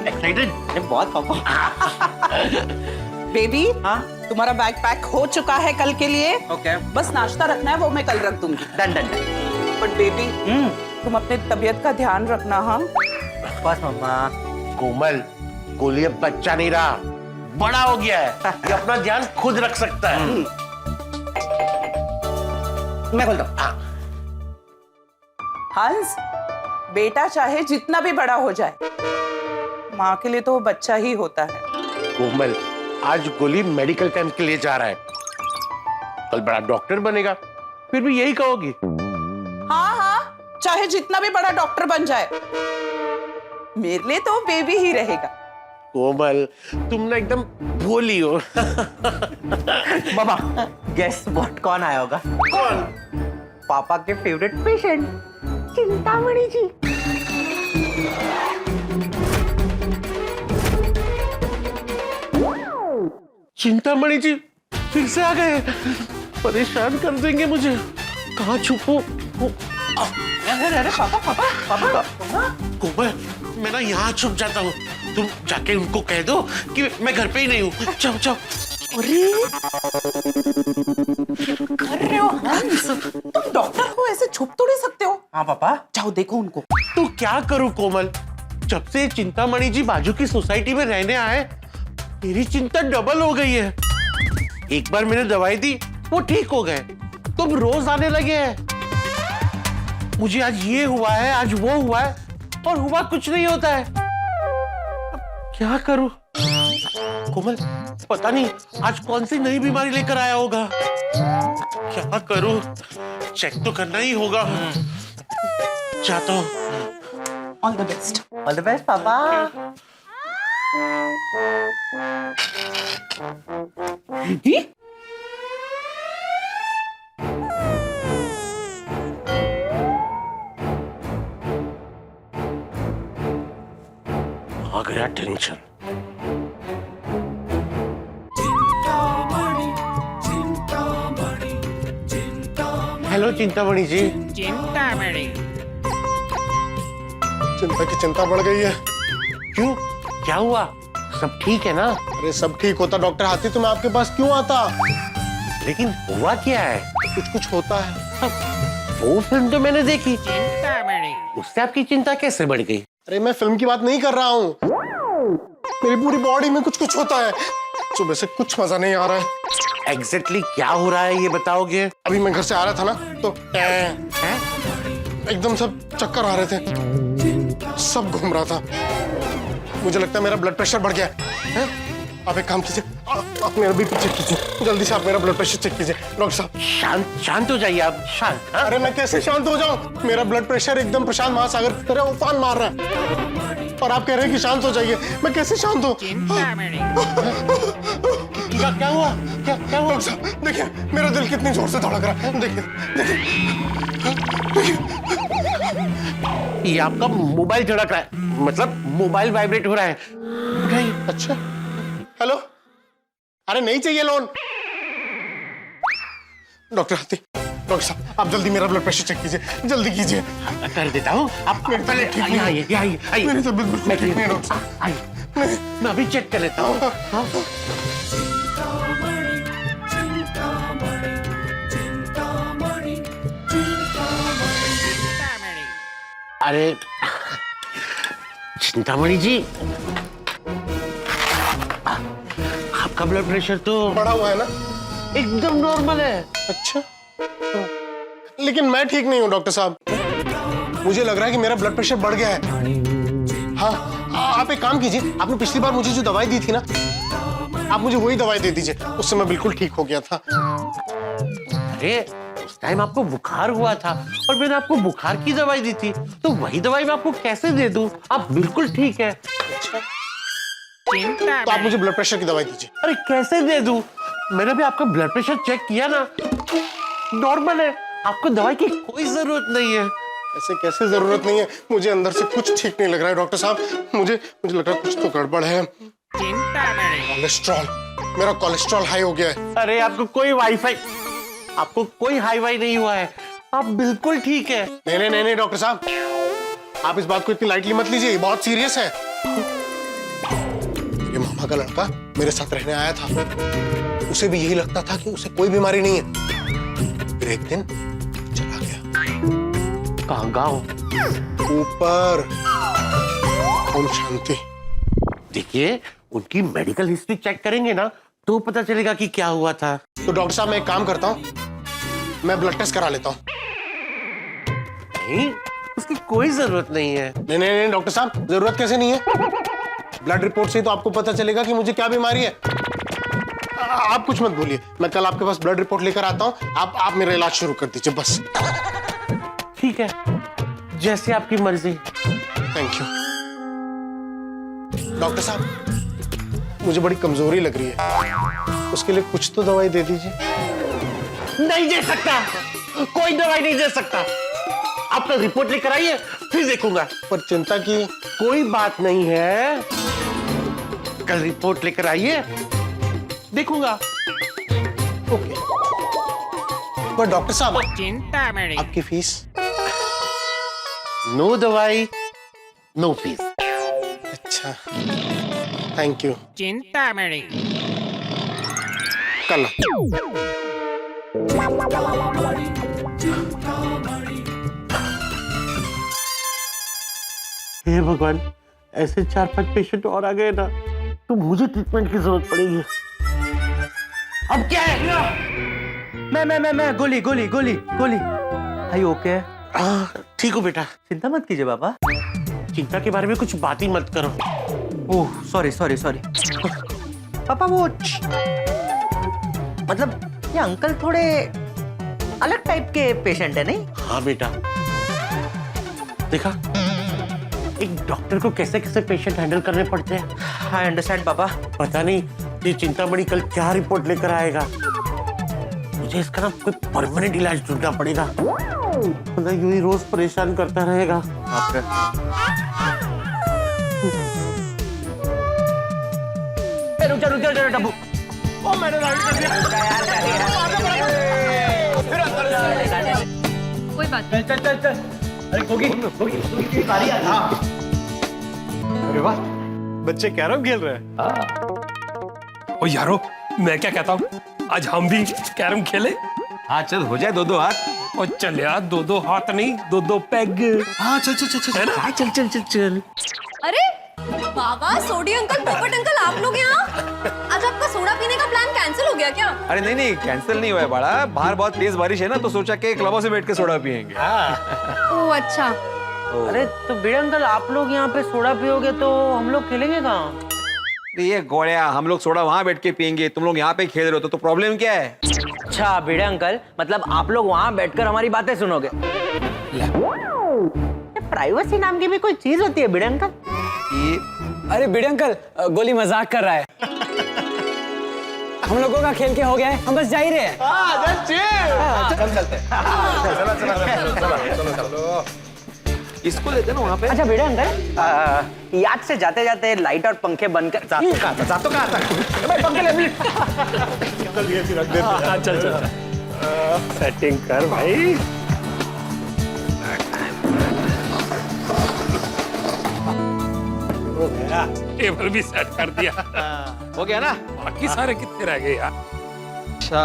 Speaker 13: एक्साइटेड बहुत पापा।
Speaker 12: बेबी,
Speaker 13: हाँ
Speaker 12: तुम्हारा बैग पैक हो चुका है कल के लिए।
Speaker 13: ओके
Speaker 12: बस नाश्ता रखना है, वो मैं कल रख दूंगी।
Speaker 13: Done done done.
Speaker 12: But baby, तुम अपने तबीयत का ध्यान रखना। हाँ
Speaker 13: बस मामा।
Speaker 8: कोमल, गोली अब बच्चा नहीं रहा, बड़ा हो गया है, ये अपना ध्यान खुद रख सकता है।
Speaker 13: मैं बोलता हूँ।
Speaker 12: हंस, बेटा चाहे जितना भी बड़ा हो जाए, माँ के लिए तो वो बच्चा ही होता है।
Speaker 8: कोमल, आज गोली मेडिकल कैंप के लिए जा रहा है, कल बड़ा डॉक्टर बनेगा, फिर भी यही कहोगी।
Speaker 12: हाँ हाँ, चाहे जितना भी बड़ा डॉक्टर बन जाए, मेरे लिए तो बेबी ही रहेगा।
Speaker 8: कोमल, तुम ना एकदम भोली हो।
Speaker 13: मामा गेस व्हाट कौन आया होगा?
Speaker 8: कौन?
Speaker 13: पापा के फेवरेट पेशेंट चिंतामणि जी।
Speaker 8: चिंतामणि जी फिर से आ गए, परेशान कर देंगे मुझे। कहाँ छुपो?
Speaker 12: अरे अरे पापा पापा पापा।
Speaker 8: कोमल, मैं ना यहाँ छुप जाता हूँ, तुम जाके उनको कह दो कि मैं घर पे ही नहीं हूँ। जाओ जाओ।
Speaker 12: अरे कर रहे हो हंस, तुम डॉक्टर हो, ऐसे छुप तो नहीं सकते हो।
Speaker 13: हाँ पापा।
Speaker 12: जाओ देखो उनको।
Speaker 8: तो क्या करूँ कोमल, जब से चिंतामणि जी बाजू की सोसाइटी में रहने आए, मेरी चिंता डबल हो गई है। एक बार मैंने दवाई दी, वो ठीक हो गए, तुम रोज आने लगे हैं। मुझे आज ये हुआ है, आज वो हुआ है, और हुआ कुछ नहीं होता है। अब क्या करूं? कोमल, पता नहीं आज कौन सी नई बीमारी लेकर आया होगा। क्या करूं? चेक तो करना ही होगा। चाहता हूं।
Speaker 12: All the best.
Speaker 13: All the best पापा।
Speaker 8: आ गया टेंशन। हेलो चिंतामणि जी।
Speaker 11: चिंता की चिंता बढ़ गई है।
Speaker 8: क्यों, क्या हुआ? सब ठीक है ना?
Speaker 11: अरे सब ठीक होता डॉक्टर हाथी तो मैं आपके पास क्यों आता?
Speaker 8: लेकिन हुआ क्या है?
Speaker 11: कुछ होता है।
Speaker 8: वो फिल्म तो मैंने देखी, उससे आपकी चिंता कैसे बढ़ गई?
Speaker 11: अरे मैं फिल्म की बात नहीं कर रहा हूँ, मेरी पूरी बॉडी में कुछ होता है। सुबह से कुछ मजा नहीं आ रहा है।
Speaker 8: एग्जैक्टली क्या हो रहा है ये बताओगे?
Speaker 11: अभी मैं घर से आ रहा था ना, तो एकदम सब चक्कर आ रहे थे, सब घूम रहा था। मुझे लगता है मेरा ब्लड प्रेशर बढ़ गया है। आप एक काम कीजिए, आप मेरा बीपी चेक कीजिए, जल्दी से आप मेरा ब्लड प्रेशर चेक कीजिए। डॉक्टर साहब
Speaker 8: शांत हो जाइए आप, शांत।
Speaker 11: अरे मैं कैसे शांत हो जाऊं? मेरा ब्लड प्रेशर एकदम प्रशांत महासागर की तरह उफान मार रहा है, और आप कह रहे हैं कि शांत हो जाइए। मैं कैसे शांत हूँ?
Speaker 8: क्या हुआ? क्या हुआ?
Speaker 11: डॉक्टर साहब देखिए, मेरा दिल कितनी जोर से धड़क रहा है। देखिए
Speaker 8: ये आपका मोबाइल झड़क रहा है, मतलब मोबाइल वाइब्रेट हो रहा है। उठाइए।
Speaker 11: अच्छा, हेलो। अरे नहीं चाहिए लोन। डॉक्टर हाथी, डॉक्टर साहब आप जल्दी मेरा ब्लड प्रेशर चेक कीजिए, जल्दी कीजिए।
Speaker 8: कर देता हूँ। आप
Speaker 11: मेरी
Speaker 8: पहले
Speaker 11: तबीयत ठीक नहीं है।
Speaker 8: आइए।
Speaker 11: मेरी तबीयत बिल्कुल ठीक नहीं है डॉक्टर साहब।
Speaker 8: आइए, मैं अभी चेक कर लेता हूँ। अरे चिंतामणि जी, आपका ब्लड प्रेशर तो
Speaker 11: बढ़ा हुआ है ना?
Speaker 8: एकदम नॉर्मल है।
Speaker 11: अच्छा, लेकिन मैं ठीक नहीं हूँ डॉक्टर साहब। मुझे लग रहा है कि मेरा ब्लड प्रेशर बढ़ गया है। हाँ, आप एक काम कीजिए, आपने पिछली बार मुझे जो दवाई दी थी ना, आप मुझे वही दवाई दे दीजिए, उससे मैं बिल्कुल ठीक हो गया था।
Speaker 8: अरे उस टाइम आपको बुखार हुआ था और मैंने आपको बुखार की दवाई दी थी, तो वही दवाई मैं आपको कैसे दे दूं? आप बिल्कुल ठीक है।
Speaker 11: तो आप मुझे ब्लड प्रेशर की दवाई दीजिए।
Speaker 8: अरे कैसे दे दूं? मैंने भी आपका ब्लड प्रेशर चेक किया ना, नॉर्मल है। आपको दवाई की कोई जरूरत नहीं है।
Speaker 11: ऐसे कैसे जरूरत नहीं है? मुझे अंदर से कुछ ठीक नहीं लग रहा है डॉक्टर साहब। मुझे लग रहा है कुछ तो गड़बड़ है। कोलेस्ट्रॉल, मेरा कोलेस्ट्रॉल हाई हो गया है।
Speaker 8: अरे आपको कोई कोई हाई वाई नहीं हुआ है, आप बिल्कुल ठीक है।
Speaker 11: नहीं डॉक्टर साहब, आप इस बात को इतनी लाइटली मत लीजिए, ये बहुत सीरियस है। ये मामा का लड़का मेरे साथ रहने आया था, उसे भी यही लगता था कि उसे कोई बीमारी नहीं है। फिर एक दिन चला गया।
Speaker 8: कहाँ गाँव?
Speaker 11: ऊपर। ओम शांति।
Speaker 8: देखिए, उनकी मेडिकल हिस्ट्री चेक करेंगे ना तो पता चलेगा कि क्या हुआ था।
Speaker 11: तो डॉक्टर साहब मैं एक काम करता हूँ, मैं ब्लड टेस्ट करा लेता हूँ।
Speaker 8: नहीं, उसकी कोई जरूरत नहीं है।
Speaker 11: नहीं डॉक्टर साहब, जरूरत कैसे नहीं है? ब्लड रिपोर्ट से ही तो आपको पता चलेगा कि मुझे क्या बीमारी है। आप कुछ मत बोलिए, मैं कल आपके पास ब्लड रिपोर्ट लेकर आता हूँ। आप मेरा इलाज शुरू कर दीजिए बस।
Speaker 8: ठीक है, जैसे आपकी मर्जी।
Speaker 11: थैंक यू डॉक्टर साहब, मुझे बड़ी कमजोरी लग रही है, उसके लिए कुछ तो दवाई दे दीजिए।
Speaker 8: नहीं दे सकता, कोई दवाई नहीं दे सकता। आप तो रिपोर्ट लेकर आइए, फिर देखूंगा।
Speaker 11: पर चिंता की
Speaker 8: कोई बात नहीं है, कल रिपोर्ट लेकर आइए, देखूंगा।
Speaker 11: ओके। पर डॉक्टर साहब, आपकी फीस?
Speaker 8: नो दवाई, नो फीस।
Speaker 11: अच्छा, थैंक यू।
Speaker 4: चिंतामणि।
Speaker 11: कल।
Speaker 8: हे भगवान, ऐसे 4-5 पेशेंट और आ गए ना तो मुझे ट्रीटमेंट की जरूरत पड़ेगी। अब क्या है?
Speaker 13: मैं गोली। भाई ओके?
Speaker 8: ठीक हो बेटा,
Speaker 13: चिंता मत कीजिए बाबा।
Speaker 8: चिंता के बारे में कुछ बात ही मत करो।
Speaker 13: Oh sorry. पापा वो मतलब ये अंकल थोड़े अलग टाइप के पेशेंट है नहीं?
Speaker 8: हाँ बेटा, देखा एक डॉक्टर को कैसे कैसे पेशेंट हैंडल करने पड़ते हैं।
Speaker 13: आई अंडरस्टैंड पापा।
Speaker 8: पता नहीं ये चिंतामणि कल क्या रिपोर्ट लेकर आएगा। मुझे इसका ना कोई परमानेंट इलाज ढूंढना पड़ेगा, मतलब यूं ही रोज परेशान करता रहेगा।
Speaker 13: रुक जा डब्बू। ओ मैंने राइड कर दिया। फिर अंदर जा।
Speaker 3: कोई बात नहीं।
Speaker 13: चल। अरे गोगी बारी आ। हाँ।
Speaker 10: अरे वाह, बच्चे कैरम खेल रहे हैं।
Speaker 14: ओ यारो, मैं क्या कहता हूँ, आज हम भी कैरम खेले।
Speaker 5: हाँ चल, हो जाए 2-2 हाथ।
Speaker 14: और चल यार, 2-2 हाथ नहीं, 2-2 पैग।
Speaker 5: हाँ चल
Speaker 14: है ना?
Speaker 8: चल।
Speaker 3: अरे बाबा, सोडी अंकल, पोपट अंकल, आप लोग यहाँ? आज आपका सोडा पीने का प्लान कैंसिल हो गया क्या?
Speaker 5: अरे नहीं, कैंसिल नहीं हुआ है बड़ा। बाहर बहुत तेज बारिश है ना, तो सोचा कि क्लबों से बैठ के सोडा पियेंगे।
Speaker 3: ओह अच्छा।
Speaker 13: अरे तो बड़े अंकल, आप लोग यहाँ पे सोडा पियोगे तो हम लोग खेलेंगे कहाँ?
Speaker 5: ये गोड़िया, हम लोग सोडा वहां बैठ के पियेंगे, तुम लोग यहाँ पे खेल रहे हो तो प्रॉब्लम क्या है?
Speaker 13: अच्छा भिड़े अंकल, मतलब आप लोग वहाँ बैठकर हमारी बातें सुनोगे? प्राइवेसी नाम की भी कोई चीज होती है भिड़े अंकल?
Speaker 1: अरे भिड़े अंकल, गोली मजाक कर रहा है। हम लोगों का खेल के हो गया है, हम बस जा ही रहे हैं।
Speaker 5: चलो। इसको लेते ना वहाँ पे।
Speaker 13: अच्छा भिड़े अंकल, याद से जाते जाते लाइट और पंखे बंद कर। पंखे ले
Speaker 14: चल। सेटिंग कर भाई। टेबल भी सेट कर दिया।
Speaker 5: हो गया ना?
Speaker 14: बाकी सारे कितने रह गए यार?
Speaker 5: अच्छा।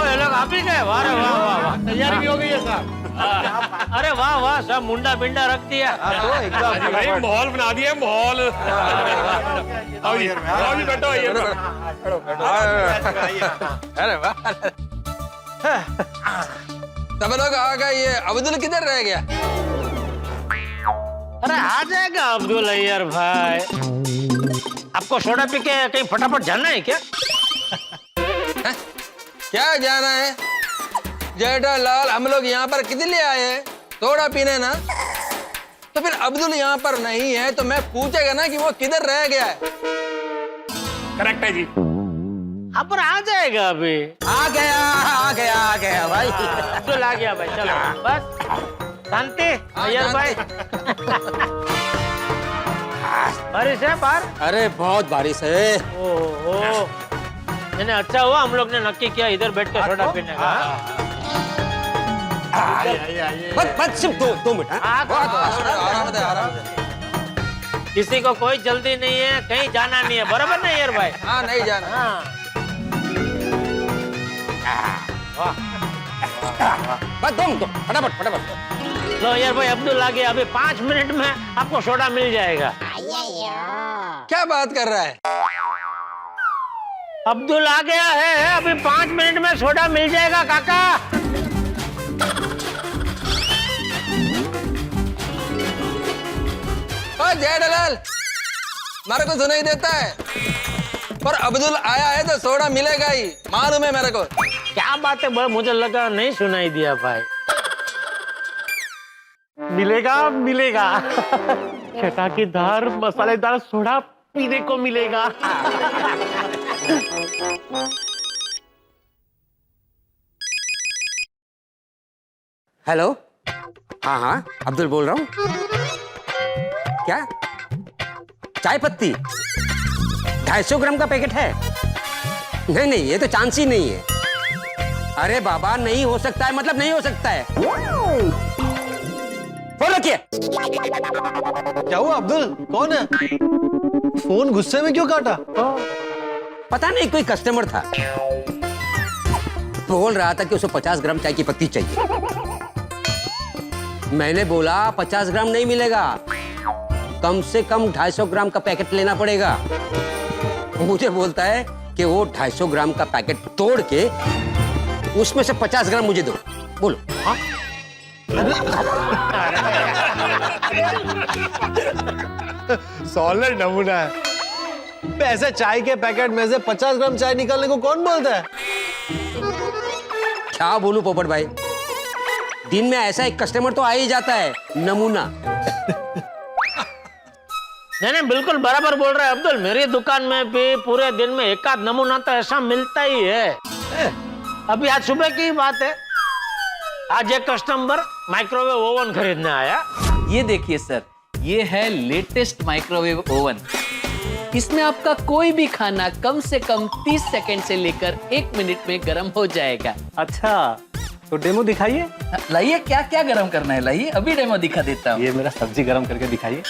Speaker 4: ये लोग आप ही गए? वाह, तैयारी भी हो गई है साहब। अरे वाह, सब मुंडा बिंडा रख दिया।
Speaker 5: तो एकदम
Speaker 14: भाई माहौल बना दिया, माहौल। आओ बैठो।
Speaker 5: अरे वाह, सब लोग आ गए। ये अब्दुल किधर रह गया?
Speaker 4: अरे आ जाएगा अब्दुल अय्यर भाई। आपको सोडा पी के कहीं फटाफट जाना है क्या?
Speaker 5: क्या जाना है जेठालाल? हम लोग यहाँ पर किस लिए आए हैं? सोडा पीने ना।
Speaker 1: तो फिर अब्दुल यहाँ पर नहीं है तो मैं पूछेगा ना कि वो किधर रह गया है।
Speaker 14: करेक्ट है जी।
Speaker 4: हाँ पर आ जाएगा अभी।
Speaker 9: आ गया भाई।
Speaker 4: अब्दुल आ गया भाई, चलो बस शांति। अय्यर भाई बारिश है बाहर?
Speaker 9: अरे बहुत बारिश है।
Speaker 4: ओहो, मैंने अच्छा हुआ हम लोग ने नक्की किया इधर बैठ के सोडा पीने का।
Speaker 9: बस सिर्फ दो मिनट।
Speaker 1: आराम से।
Speaker 4: किसी को कोई जल्दी नहीं है, कहीं जाना नहीं है, बराबर नहीं यार भाई?
Speaker 1: हाँ नहीं जाना।
Speaker 4: हाँ।
Speaker 9: बस दो फटाफट।
Speaker 4: लो यार भाई, अब्दुल आ गया, अभी 5 मिनट में आपको सोडा मिल जाएगा।
Speaker 1: क्या बात कर रहा है?
Speaker 4: अब्दुल आ गया है, अभी 5 मिनट में सोडा मिल जाएगा काका।
Speaker 1: जेठालाल, मेरे को सुनाई देता है, पर अब्दुल आया है तो सोडा मिलेगा ही, मालूम है मेरे को।
Speaker 4: क्या बात है, मुझे लगा नहीं सुनाई दिया भाई।
Speaker 8: मिलेगा चटाकेदार मसालेदार सोडा पीने को मिलेगा।
Speaker 9: हेलो, हाँ अब्दुल बोल रहा हूँ। क्या चाय पत्ती 250 ग्राम का पैकेट है? नहीं, ये तो चांस ही नहीं है। अरे बाबा, नहीं हो सकता है, मतलब नहीं हो सकता है। फोन रखिए।
Speaker 10: क्या हुआ अब्दुल, कौन है? फोन गुस्से में क्यों काटा?
Speaker 9: पता नहीं, कोई कस्टमर था, बोल रहा था कि उसे 50 ग्राम चाय की पत्ती चाहिए। मैंने बोला 50 ग्राम नहीं मिलेगा, कम से कम 250 ग्राम का पैकेट लेना पड़ेगा। मुझे बोलता है कि वो 250 ग्राम का पैकेट तोड़ के उसमें से 50 ग्राम मुझे दो। बोलो। हाँ?
Speaker 10: सॉलिड नमूना है। ऐसे चाय के पैकेट में से 50 ग्राम चाय निकालने को कौन बोलता है?
Speaker 9: क्या बोलूं पोपट भाई, दिन में ऐसा एक कस्टमर तो आ ही जाता है, नमूना।
Speaker 4: नहीं, बिल्कुल बराबर बोल रहा है अब्दुल। मेरी दुकान में भी पूरे दिन में एक आध नमूना तो ऐसा मिलता ही है। अभी आज सुबह की बात है, आज एक कस्टमर माइक्रोवेव ओवन खरीदने आया।
Speaker 1: ये देखिए सर, ये है लेटेस्ट माइक्रोवेव ओवन। इसमें आपका कोई भी खाना कम से कम 30 सेकंड से लेकर 1 मिनट में गर्म हो जाएगा।
Speaker 10: अच्छा, तो डेमो दिखाइए।
Speaker 1: लाइए, क्या क्या गर्म करना है, लाइए अभी डेमो दिखा देता हूँ।
Speaker 10: ये मेरा सब्जी गर्म करके दिखाइए।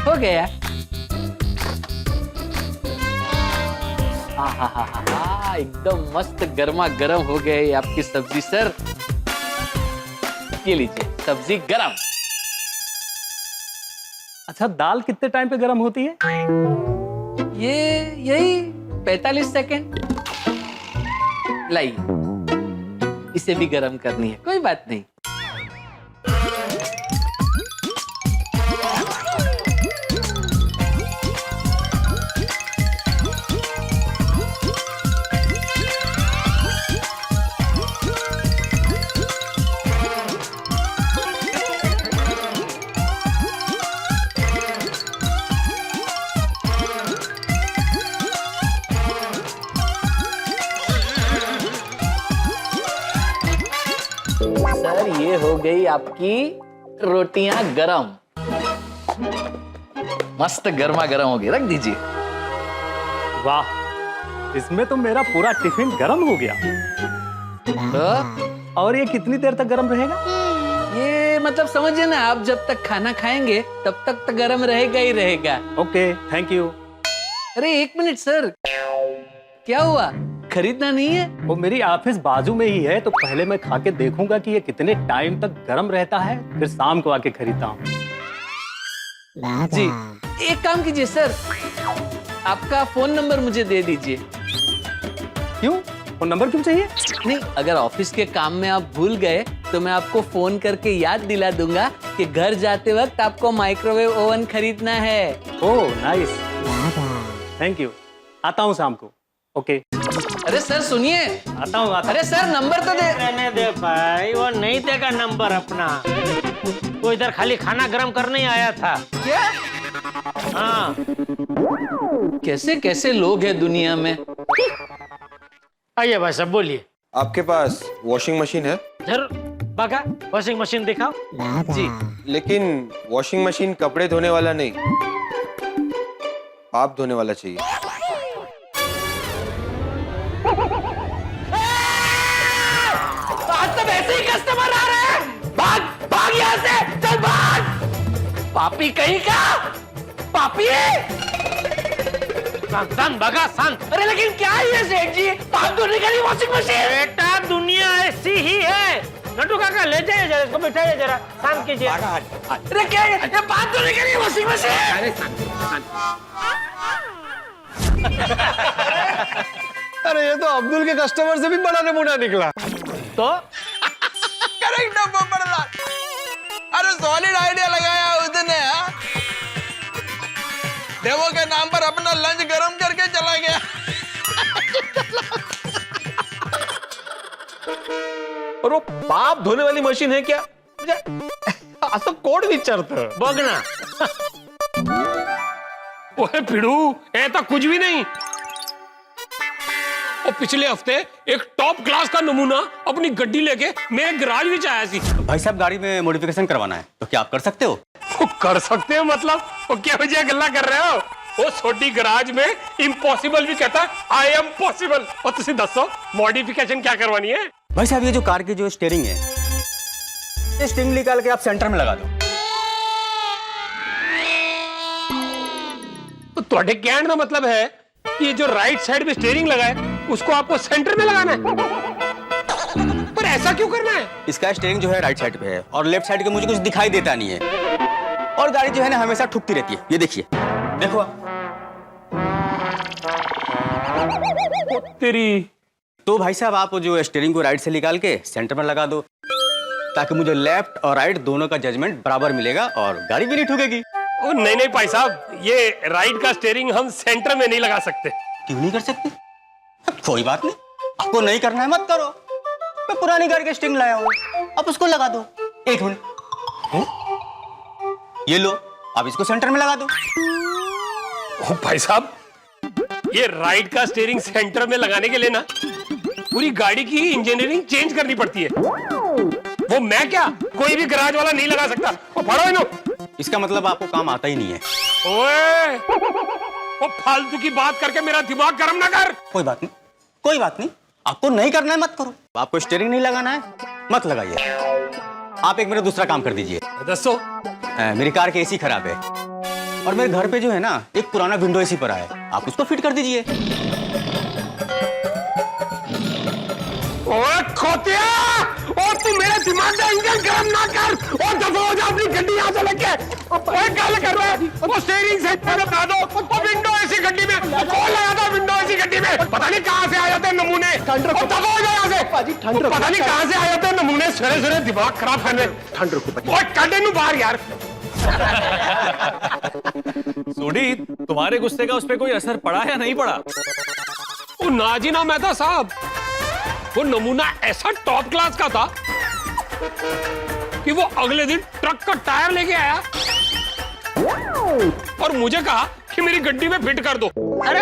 Speaker 1: हो गया। हाँ, एकदम मस्त गर्मा गर्म हो गए आपकी सब्जी सर। ये लीजिए सब्जी गरम।
Speaker 10: अच्छा, दाल कितने टाइम पे गर्म होती है?
Speaker 1: ये यही 45 सेकंड। लाइए, इसे भी गरम करनी है, कोई बात नहीं। सर, ये हो गई आपकी रोटियां गरम, मस्त गर्मा गर्म हो गई, रख दीजिए।
Speaker 10: वाह, इसमें तो मेरा पूरा टिफिन गर्म हो गया।
Speaker 1: तो
Speaker 10: और ये कितनी देर तक गर्म रहेगा?
Speaker 1: ये मतलब समझिए ना, आप जब तक खाना खाएंगे तब तक तो गर्म रहेगा ही रहेगा।
Speaker 10: Okay, thank you.
Speaker 1: अरे 1 मिनट सर, क्या हुआ, खरीदना नहीं है?
Speaker 10: वो मेरी ऑफिस बाजू में ही है, तो पहले मैं खा के देखूंगा कि ये कितने टाइम तक गर्म रहता है, फिर शाम को आके खरीदता हूँ।
Speaker 1: जी, एक काम कीजिए सर, आपका फोन नंबर मुझे दे दीजिए।
Speaker 10: क्यों? फोन नंबर क्यों चाहिए?
Speaker 1: नहीं, अगर ऑफिस के काम में आप भूल गए तो मैं आपको फोन करके याद दिला दूंगा कि घर जाते वक्त आपको माइक्रोवेव ओवन खरीदना है।
Speaker 14: Oh nice, thank you. आता हूँ शाम को। ओके।
Speaker 1: अरे सर सुनिए,
Speaker 14: आता हूँ।
Speaker 1: अरे सर नंबर तो दे।
Speaker 4: रहने दे भाई, वो नहीं देगा नंबर अपना। वो इधर खाली खाना गर्म करने ही आया था।
Speaker 1: क्या?
Speaker 4: हाँ।
Speaker 1: कैसे कैसे लोग हैं दुनिया में।
Speaker 4: आइए भाई साहब बोलिए।
Speaker 5: आपके पास वॉशिंग मशीन है?
Speaker 4: जरूर बाका, वॉशिंग मशीन दिखाओ।
Speaker 1: जी।
Speaker 5: लेकिन वॉशिंग मशीन कपड़े धोने वाला नहीं, आप धोने वाला चाहिए।
Speaker 1: आज तो वैसे ही कस्टमर आ रहे हैं। भाग भाग यहाँ से, चल भाग। पापी कहीं का, पापी है।
Speaker 4: शांत बगा शांत।
Speaker 1: अरे लेकिन क्या है ये सेठ जी, पाप धोने के लिए वॉशिंग मशीन।
Speaker 4: बेटा दुनिया ऐसी ही है। नटू काका ले जाइए जरा, इसको बिठाइए जरा, शांत कीजिए।
Speaker 1: अरे क्या है ये, पाप धोने के लिए वॉशिंग मशीन।
Speaker 10: अरे ये तो अब्दुल के कस्टमर से भी बड़ा नमूना निकला।
Speaker 4: तो
Speaker 5: करेक्ट पकड़ा। अरे सॉलिड आइडिया लगाया उसने। देवो के नाम पर अपना लंच गरम करके चला गया।
Speaker 10: और वो पाप धोने वाली मशीन है क्या? असं कोण विचारतं?
Speaker 4: बघ ना।
Speaker 14: ओए भिड़ू, ये तो कुछ भी नहीं। और पिछले हफ्ते एक टॉप क्लास का नमूना अपनी गड्डी लेके मेरे गैराज में आया सी।
Speaker 9: भाई साहब गाड़ी में मॉडिफिकेशन करवाना है, तो क्या आप कर सकते हो?
Speaker 14: कर सकते हैं मतलब? वो क्या वजह गल्ला कर रहे हो? वो छोटी गराज में इम्पॉसिबल भी कहता है आई एम पॉसिबल। और तुसी दसो मॉडिफिकेशन क्या करवानी है?
Speaker 9: भाई साहब ये जो कार की जो स्टीयरिंग है, ये स्टीयरिंग निकाल के आप सेंटर में लगा दो।
Speaker 14: तो ਤੁਹਾਡੇ कहने का मतलब है कि ये जो राइट साइड में स्टीयरिंग लगा है उसको आपको सेंटर में लगाना है। पर ऐसा क्यों करना है?
Speaker 9: इसका स्टीयरिंग जो है राइट साइड पे है और लेफ्ट साइड के मुझे कुछ दिखाई देता नहीं है, और गाड़ी जो है ना हमेशा ठुकती रहती है। ये देखिए, देखो
Speaker 14: तेरी।
Speaker 9: तो भाई साहब आप जो स्टीयरिंग को राइट से निकाल के सेंटर में लगा दो, ताकि मुझे लेफ्ट और राइट दोनों का जजमेंट बराबर मिलेगा और गाड़ी भी नहीं ठुकेगी।
Speaker 14: ओ नहीं नहीं भाई साहब, ये राइट का स्टीयरिंग हम सेंटर में नहीं लगा सकते।
Speaker 9: क्यों नहीं कर सकते? कोई बात नहीं, आपको नहीं करना है मत करो। मैं पुरानी गाड़ी का स्टीयरिंग लाया हूँ, आप उसको लगा दो। एक मिनट, ये लो, आप इसको सेंटर में लगा दो।
Speaker 14: ओ भाई साहब, ये राइट का स्टीयरिंग सेंटर में लगाने के लिए ना पूरी गाड़ी की इंजीनियरिंग चेंज करनी पड़ती है। वो मैं क्या, कोई भी गैराज वाला नहीं लगा सकता। ओ फड़ो इनो।
Speaker 9: इसका मतलब आपको काम आता ही नहीं है।
Speaker 14: ओए, वो फालतू की बात करके मेरा दिमाग गर्म ना कर।
Speaker 9: कोई बात नहीं, कोई बात नहीं, आपको नहीं करना है मत करो। आपको स्टीयरिंग नहीं लगाना है मत लगाइए। आप एक मेरा दूसरा काम कर दीजिए।
Speaker 14: दसो।
Speaker 9: मेरी कार की एसी खराब है और मेरे घर पे जो है ना एक पुराना विंडो एसी पड़ा है, आप उसको फिट कर दीजिए।
Speaker 14: ओए खोतिया, और तू मेरे दिमाग का इंजन गर्म ना कर। और दफा हो जा अपनी गड्डी यहाँ से लेके। ओए क्या कर रहा है? वो स्टीयरिंग सेट पे लगा दो। वो विंडो ऐसी गड्डी में कौन लगा था? विंडो ऐसी गड्डी में पता नहीं कहाँ से आ जाते हैं नमूने। और दफा हो जा यहाँ से। पता नहीं कहाँ से आ जाते हैं नमूने, सरे सरे दिमाग खराब करने। ठंड रखो। ओए काटे नू बाहर यार।
Speaker 2: सोडी, तुम्हारे गुस्से का उस पर कोई असर पड़ा या नहीं पड़ा?
Speaker 14: वो नाजीना मेहता साहब, वो नमूना ऐसा टॉप क्लास का था कि वो अगले दिन ट्रक का टायर लेके आया और मुझे कहा कि मेरी गड्डी में फिट कर दो।
Speaker 4: अरे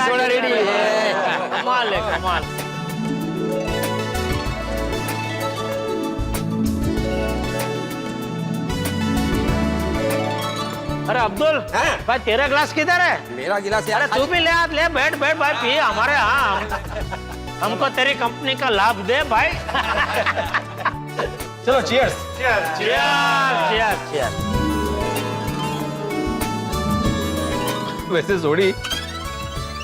Speaker 4: थोड़ा रेडी है। कमाल है, कमाल। अरे अब्दुल, भाई तेरा ग्लास किधर है?
Speaker 9: मेरा गिलास यार।
Speaker 4: अरे तू भी ले, आप ले, बैठ बैठ भाई, पी हमारे यहाँ। हमको तेरी कंपनी का लाभ दे भाई।
Speaker 10: चलो चीयर्स।
Speaker 4: Cheers cheers cheers.
Speaker 2: वैसे सोडी,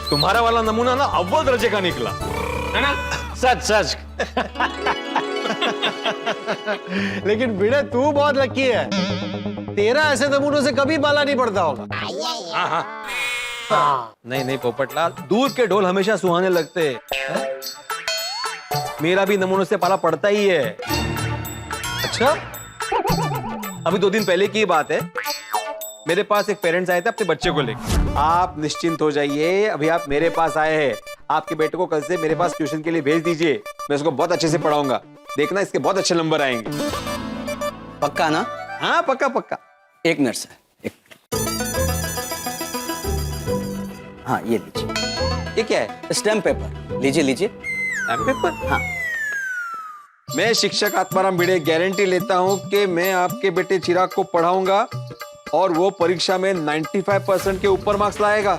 Speaker 2: तुम्हारा वाला नमूना ना अव्वल दर्जे का निकला
Speaker 4: है ना? सच सच।
Speaker 10: लेकिन भिड़े तू बहुत लकी है, तेरा ऐसे नमूनों से कभी बाला नहीं पड़ता होगा।
Speaker 5: नहीं नहीं पोपटलाल, दूध के ढोल हमेशा सुहाने लगते हैं। मेरा भी नमूनों से पाला पड़ता ही है। अच्छा, अभी 2 दिन पहले की बात है, मेरे पास एक पेरेंट्स आए थे अपने बच्चे को लेकर। आप निश्चिंत हो जाइए, अभी आप मेरे पास आए हैं, आपके बेटे को कल से मेरे पास ट्यूशन के लिए भेज दीजिए, मैं उसको बहुत अच्छे से पढ़ाऊंगा, देखना इसके बहुत अच्छे नंबर आएंगे।
Speaker 9: पक्का ना?
Speaker 5: हाँ पक्का पक्का।
Speaker 9: 1 मिनट सर, हाँ ये लीजिए।
Speaker 5: ये क्या है?
Speaker 9: स्टैम्प पेपर लीजिए लीजिए।
Speaker 5: Stamp paper?
Speaker 9: हाँ।
Speaker 5: मैं शिक्षक आत्माराम भिड़े गारंटी लेता हूं कि मैं आपके बेटे चिराग को पढ़ाऊंगा और वो परीक्षा में 95% के ऊपर मार्क्स लाएगा।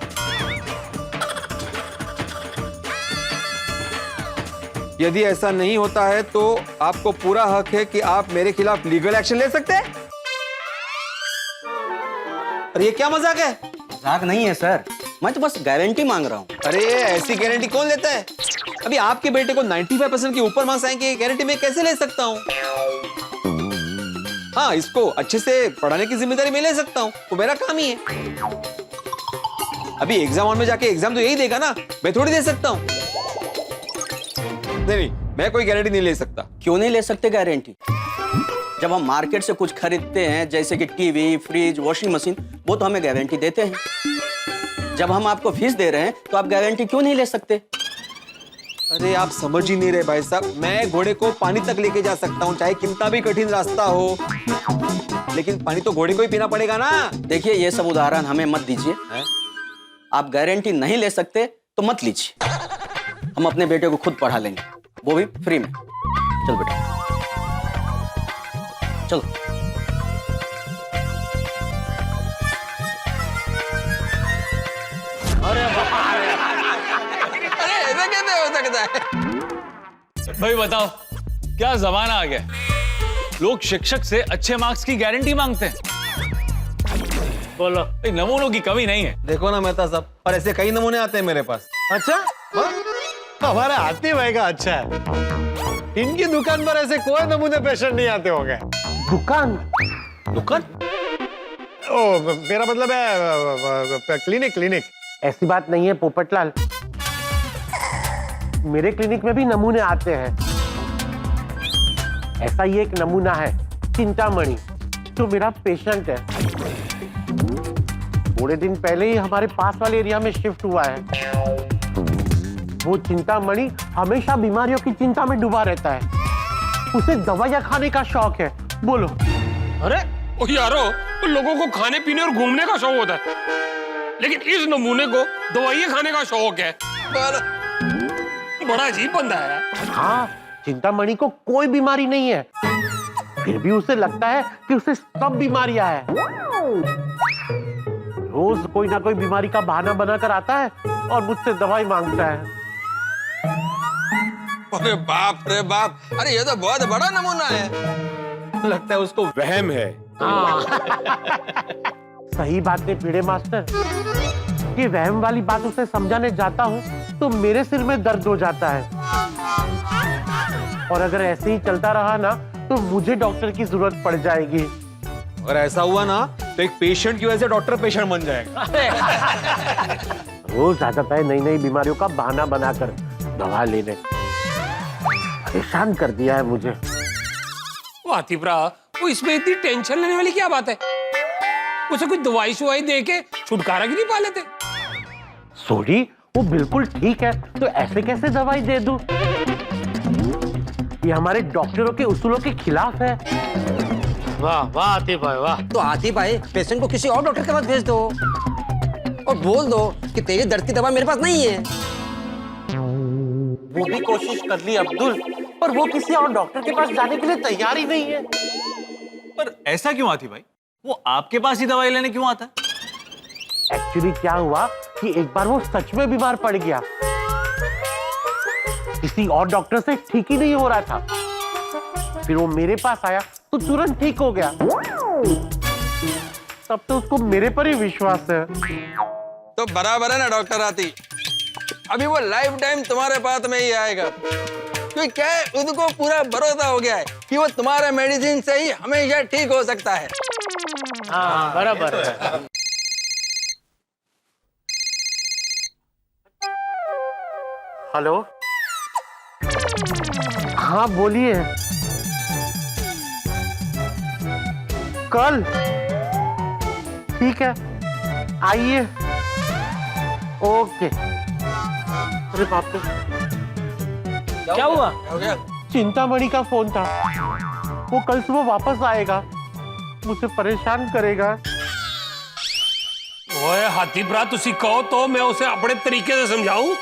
Speaker 5: यदि ऐसा नहीं होता है तो आपको पूरा हक है कि आप मेरे खिलाफ लीगल एक्शन ले सकते हैं। अरे ये क्या मजाक है?
Speaker 9: मजाक नहीं है सर, मैं तो बस गारंटी मांग रहा हूँ।
Speaker 5: अरे ऐसी गारंटी कौन लेता है? अभी आपके बेटे को 95% के ऊपर मार्क्स आएंगे, गारंटी मैं कैसे ले सकता हूँ? हाँ, इसको अच्छे से पढ़ाने की जिम्मेदारी मैं ले सकता हूँ, वो मेरा काम ही है। अभी एग्जाम हॉल में जाके एग्जाम तो यही देगा ना, मैं थोड़ी दे सकता हूँ। नहीं, मैं कोई गारंटी नहीं ले सकता।
Speaker 9: क्यों नहीं ले सकते गारंटी? जब हम मार्केट से कुछ खरीदते हैं जैसे कि टीवी, फ्रिज, वॉशिंग मशीन, वो तो हमें गारंटी देते हैं। जब हम आपको फीस दे रहे हैं तो आप गारंटी क्यों नहीं ले सकते?
Speaker 5: अरे आप समझ ही नहीं रहे भाई साहब, मैं घोड़े को पानी तक लेके जा सकता हूँ, चाहे कितना भी कठिन रास्ता हो, लेकिन पानी तो घोड़े को ही पीना पड़ेगा ना।
Speaker 9: देखिए ये सब उदाहरण हमें मत दीजिए। आप गारंटी नहीं ले सकते तो मत लीजिए, हम अपने बेटे को खुद पढ़ा लेंगे, वो भी फ्री में। चल बेटा चलो।
Speaker 5: अरे ऐसा कैसे हो सकता है?
Speaker 2: भाई बताओ, क्या जमाना आ गया, लोग शिक्षक से अच्छे मार्क्स की गारंटी मांगते हैं।
Speaker 4: बोलो।
Speaker 2: नमूनों की कमी नहीं है।
Speaker 5: देखो ना मेहता साहब, पर ऐसे कई नमूने आते हैं मेरे पास।
Speaker 10: अच्छा, हमारे आती भाई का अच्छा है, इनकी दुकान पर ऐसे कोई नमूने पेशेंट नहीं आते होंगे।
Speaker 8: दुकान?
Speaker 5: दुकान?
Speaker 10: ओ मेरा मतलब है क्लिनिक। क्लिनिक
Speaker 8: ऐसी बात नहीं है पोपटलाल, मेरे क्लिनिक में भी नमूने आते हैं। ऐसा ही एक नमूना है चिंतामणि, जो मेरा पेशेंट है। थोड़े दिन पहले ही हमारे पास वाले एरिया में शिफ्ट हुआ है। वो चिंतामणि हमेशा बीमारियों की चिंता में डूबा रहता है, उसे दवाइयां खाने का शौक है। बोलो।
Speaker 14: अरे ओ यारो, लोगों को खाने पीने और घूमने का शौक होता है, लेकिन इस नमूने को दवाइयां खाने का शौक है। बड़ा अजीब बंदा है।
Speaker 8: हाँ, चिंतामणि को कोई बीमारी नहीं है, फिर भी उसे लगता है कि उसे सब बीमारियां हैं। रोज कोई ना कोई बीमारी का बहाना बनाकर आता है और मुझसे दवाई मांगता है।
Speaker 5: अरे बाप रे बाप, अरे ये तो बहुत बड़ा नमूना है। लगता है उसको वहम है।
Speaker 8: सही बात है भिड़े मास्टर, ये वहम वाली बात उसे समझाने जाता हूँ तो मेरे सिर में दर्द हो जाता है, और अगर ऐसे ही चलता रहा ना तो मुझे डॉक्टर की जरूरत पड़ जाएगी।
Speaker 5: अगर ऐसा हुआ ना तो एक पेशेंट की वजह से डॉक्टर पेशेंट बन जाएगा।
Speaker 8: रोज आ जाता है नई नई बीमारियों का बहाना बनाकर दवा लेने, परेशान कर दिया है मुझे।
Speaker 14: वो आतिफरा, वो इसमें इतनी टेंशन लेने वाली क्या बात है? उसे कोई दवाई शुवाई दे के छुटकारा क्यों नहीं पा लेते?
Speaker 8: सोडी, वो बिल्कुल ठीक है, तो ऐसे कैसे दवाई दे दूं? ये हमारे डॉक्टरों के उसूलों के खिलाफ है।
Speaker 4: वाह वाह आतिफ भाई वाह।
Speaker 9: तो आतिफ भाई, पेशेंट को किसी और डॉक्टर के पास भेज दो और बोल दो कि तेरे दर्द की दवा मेरे पास नहीं है।
Speaker 8: वो भी कोशिश कर ली अब्दुल, पर वो किसी और डॉक्टर के पास जाने के लिए तैयार ही नहीं है।
Speaker 2: पर ऐसा क्यों आती भाई, वो आपके पास ही दवाई लेने क्यों आता है?
Speaker 8: एक्चुअली क्या हुआ कि एक बार वो सच में बीमार पड़ गया, किसी और डॉक्टर से ठीक ही नहीं हो रहा था, फिर वो मेरे पास आया तो तुरंत ठीक हो गया। तब तो उसको मेरे पर ही विश्वास है।
Speaker 5: तो बराबर है ना डॉक्टर आती, अभी वो लाइफ टाइम तुम्हारे पास में ही आएगा, क्योंकि क्या है, उसको पूरा भरोसा हो गया है कि वो तुम्हारे मेडिसिन से ही हमेशा ठीक हो सकता है।
Speaker 4: हाँ बराबर है।
Speaker 8: हेलो, हाँ बोलिए। कल? ठीक है, आइए। ओके। अरे बाप रे,
Speaker 4: क्या हुआ?
Speaker 8: चिंतामणि का फोन था। वो कल सुबह वापस आएगा, मुझे परेशान करेगा।
Speaker 14: ओए हाथीप्रा, तुसी कहो तो मैं उसे अपने तरीके से समझाऊं।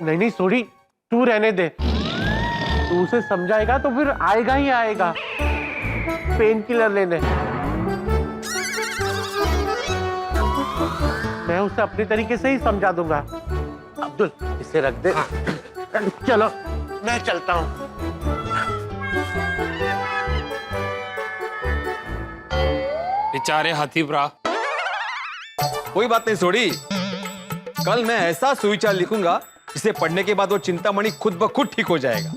Speaker 8: नहीं सॉरी, तू रहने दे। तू उसे समझाएगा तो फिर आएगा ही आएगा पेन किलर लेने। मैं उसे अपने तरीके से ही समझा दूंगा। अब्दुल, इसे रख दे। चलो, मैं चलता हूँ।
Speaker 14: बेचारे हाथीप्रा।
Speaker 5: कोई बात नहीं सोडी, कल मैं ऐसा सुविचार लिखूंगा जिसे पढ़ने के बाद वो चिंतामणि खुद ब खुद ठीक हो जाएगा।